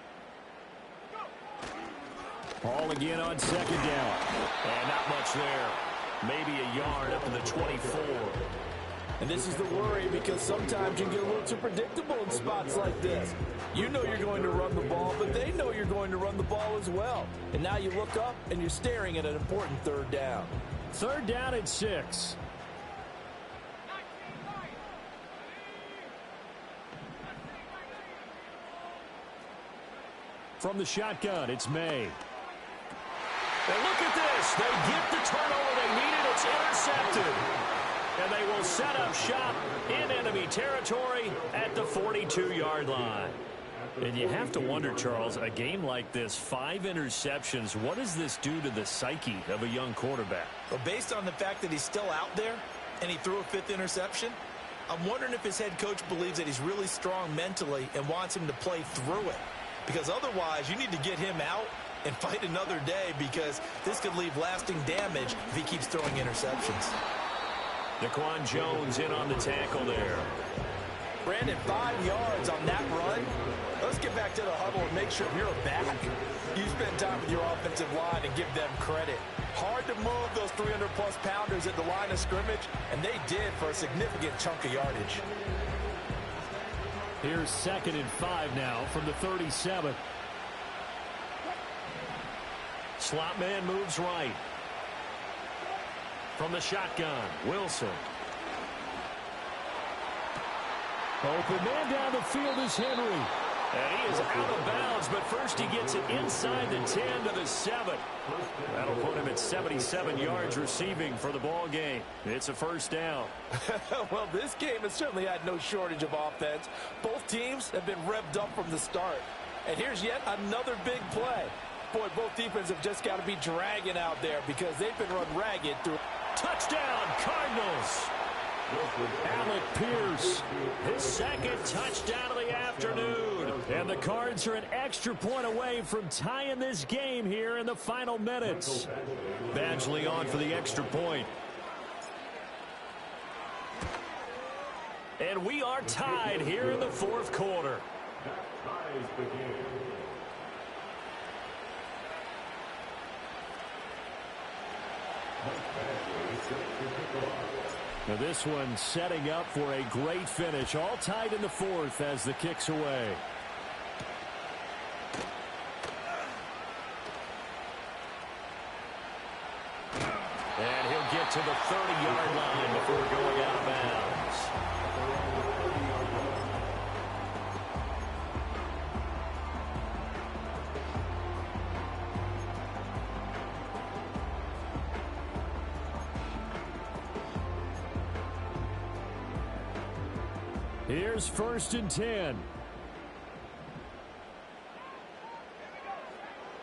S2: Ball again on second down.
S1: And not much there. Maybe a yard up to the 24.
S3: And this is the worry, because sometimes you get a little too predictable in spots like this. You know you're going to run the ball, but they know you're going to run the ball as well. And now you look up and you're staring at an important third down.
S2: Third down and 6. From the shotgun, it's May.
S1: And look at this. They get the turnover they needed. It's intercepted. And they will set up shop in enemy territory at the 42-yard line. And you have to wonder, Charles, a game like this, 5 interceptions, what does this do to the psyche of a young quarterback?
S3: Well, based on the fact that he's still out there and he threw a 5th interception, I'm wondering if his head coach believes that he's really strong mentally and wants him to play through it. Because otherwise, you need to get him out and fight another day, because this could leave lasting damage if he keeps throwing interceptions.
S1: Daquan Jones in on the tackle there.
S3: Brandon, 5 yards on that run. Let's get back to the huddle and make sure you're back. You spend time with your offensive line and give them credit. Hard to move those 300-plus pounders at the line of scrimmage, and they did for a significant chunk of yardage.
S2: Here's 2nd and 5 now from the 37.
S1: Slot man moves right. From the shotgun, Wilson.
S2: Open man down the field is Henry.
S1: And he is out of bounds, but first he gets it inside the 10 to the 7. That'll put him at 77 yards receiving for the ball game. It's a first down.
S3: Well, this game has certainly had no shortage of offense. Both teams have been revved up from the start. And here's yet another big play. Boy, both defenses have just got to be dragging out there, because they've been run ragged through.
S1: Touchdown, Cardinals.
S2: Alec Pierce.
S1: His 2nd touchdown of the afternoon.
S2: And the Cards are an extra point away from tying this game here in the final minutes.
S1: Badgley on for the extra point. And we are tied here in the 4th quarter.
S2: Now this one setting up for a great finish. All tied in the 4th as the kick's away.
S1: And he'll get to the 30-yard line before going out of bounds.
S2: Here's 1st and 10.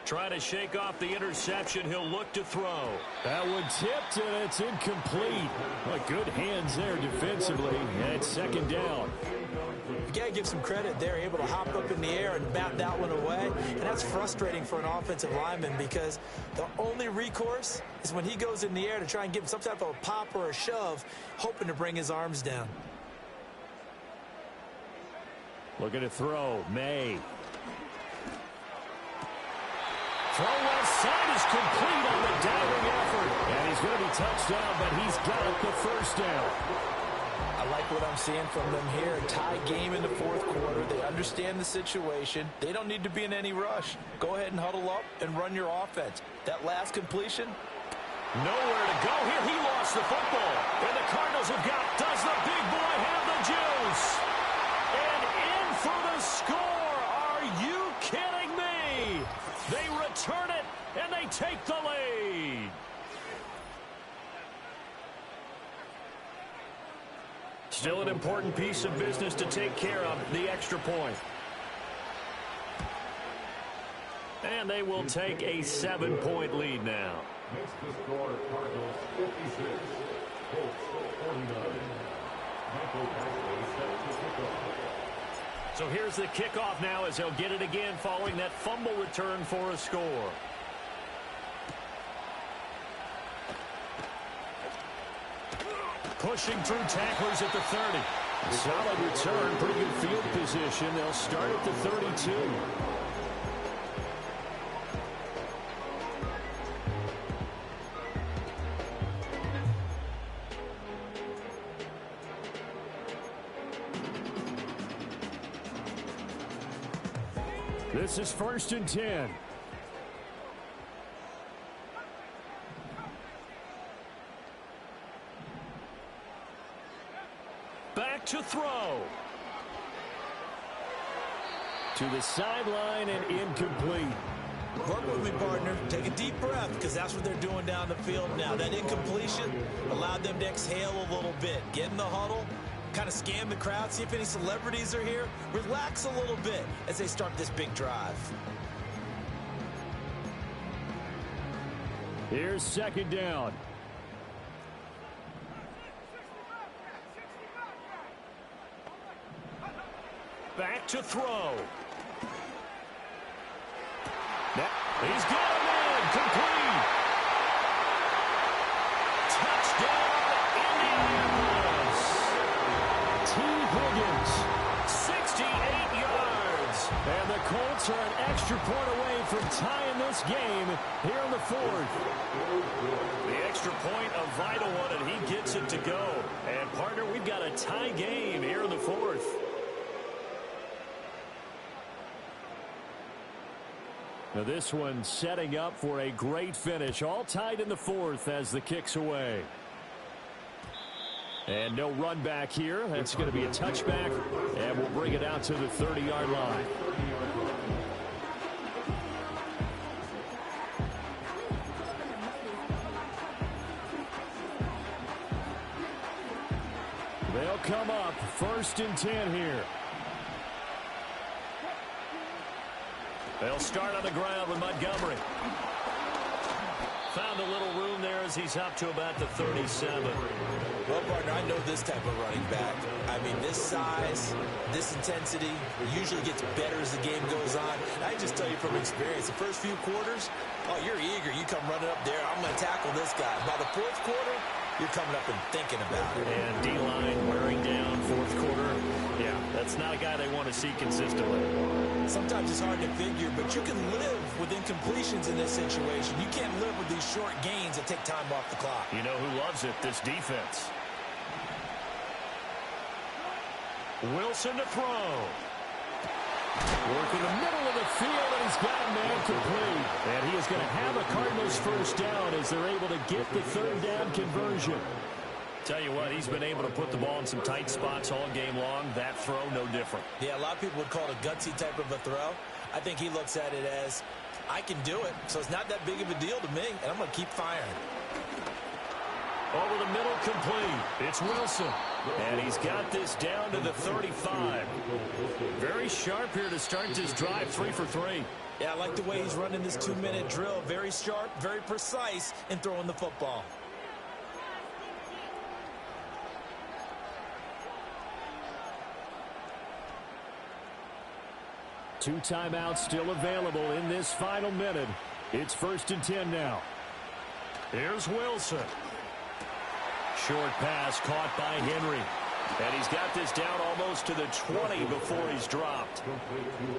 S1: Trying to shake off the interception. He'll look to throw.
S2: That one tipped, and it's incomplete. Well, good hands there defensively, and it's 2nd down.
S3: You got to give some credit. They're able to hop up in the air and bat that one away. And that's frustrating for an offensive lineman, because the only recourse is when he goes in the air to try and give some type of a pop or a shove, hoping to bring his arms down.
S2: Looking to throw, May.
S1: Throw left side is complete on the diving effort.
S2: And he's going to be touched down, but he's got the first down.
S3: I like what I'm seeing from them here. A tie game in the 4th quarter. They understand the situation. They don't need to be in any rush. Go ahead and huddle up and run your offense. That last completion,
S1: nowhere to go here. He lost the football. And the Cardinals have got, does the big boy have the juice? And in for the score. Are you kidding me? They return it, and they take the lead. Still an important piece of business to take care of, the extra point. And they will take a 7-point lead now.
S4: Makes the score Cardinals 56, Colts 49. Michael Badgley set to kick off.
S1: So here's the kickoff now as they'll get it again following that fumble return for a score. Pushing through tacklers at the 30. Solid return, pretty good field position. They'll start at the 32.
S2: This is 1st and 10.
S1: Back to throw.
S2: To the sideline and incomplete.
S3: Work with me, partner. Take a deep breath, because that's what they're doing down the field now. That incompletion allowed them to exhale a little bit. Get in the huddle, kind of scan the crowd, see if any celebrities are here. Relax a little bit as they start this big drive.
S2: Here's 2nd down.
S1: Back to throw. He's got him in. Complete. Touchdown, Indianapolis.
S2: T. Higgins.
S1: 68 yards.
S2: And the Colts are an extra point away from tying this game here in the 4th.
S1: The extra point, a vital one, and he gets it to go. And, partner, we've got a tie game here in the 4th.
S2: Now this one setting up for a great finish. All tied in the 4th as the kick's away. And no run back here. That's going to be a touchback. And we'll bring it out to the 30-yard line. They'll come up 1st and 10 here.
S1: They'll start on the ground with Montgomery. Found a little room there as he's up to about the 37.
S3: Well, partner, I know this type of running back. I mean, this size, this intensity usually gets better as the game goes on. I just tell you from experience, the first few quarters, oh, you're eager. You come running up there. I'm going to tackle this guy. By the 4th quarter, you're coming up and thinking about it.
S1: And D-line wearing down 4th quarter. Yeah, that's not a guy they want to see consistently.
S3: Sometimes it's hard to figure, but you can live with incompletions in this situation. You can't live with these short gains that take time off the clock.
S1: You know who loves it? This defense. Wilson to throw.
S2: Work in the middle of the field, and he's got a man complete. And he is going to have a Cardinals 1st down as they're able to get the 3rd down conversion.
S1: Tell you what, he's been able to put the ball in some tight spots all game long. That throw, no different.
S3: Yeah, a lot of people would call it a gutsy type of a throw. I think he looks at it as, I can do it, so it's not that big of a deal to me, and I'm going to keep firing.
S1: Over the middle, complete. It's Wilson. And he's got this down to the 35. Very sharp here to start this drive, 3 for 3.
S3: Yeah, I like the way he's running this 2-minute drill. Very sharp, very precise in throwing the football.
S2: Two timeouts still available in this final minute. It's 1st and 10 now.
S1: Here's Wilson. Short pass caught by Henry. And he's got this down almost to the 20 before he's dropped.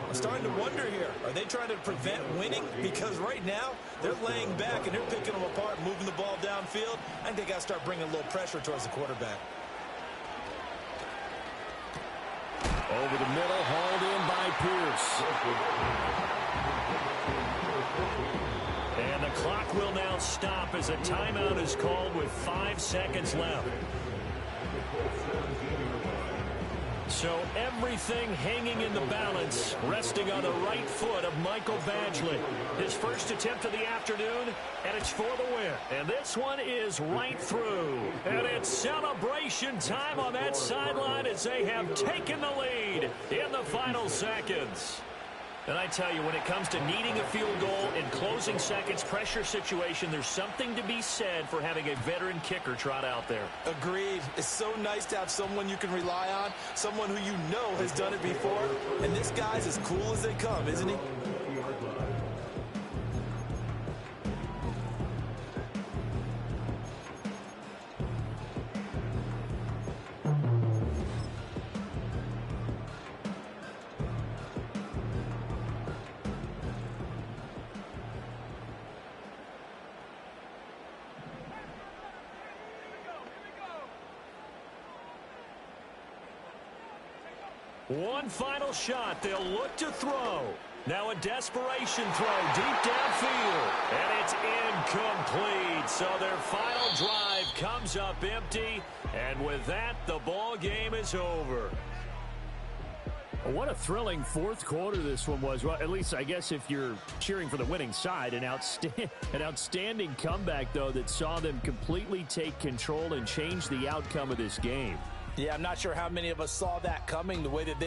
S3: I'm starting to wonder here. Are they trying to prevent winning? Because right now, they're laying back and they're picking them apart, moving the ball downfield. I think they got to start bringing a little pressure towards the quarterback.
S2: Over the middle, hauled in by Pierce.
S1: And the clock will now stop as a timeout is called with 5 seconds left. So everything hanging in the balance, resting on the right foot of Michael Badgley. His first attempt of the afternoon, and it's for the win. And this one is right through. And it's celebration time on that sideline as they have taken the lead in the final seconds. And I tell you, when it comes to needing a field goal in closing seconds, pressure situation, there's something to be said for having a veteran kicker trot out there.
S3: Agreed. It's so nice to have someone you can rely on, someone who you know has done it before. And this guy's as cool as they come, isn't he?
S1: One final shot. They'll look to throw. Now a desperation throw deep downfield. And it's incomplete. So their final drive comes up empty. And with that, the ball game is over.
S2: What a thrilling fourth quarter this one was. Well, at least I guess if you're cheering for the winning side, an outstanding comeback, though, that saw them completely take control and change the outcome of this game.
S3: Yeah, I'm not sure how many of us saw that coming, the way that they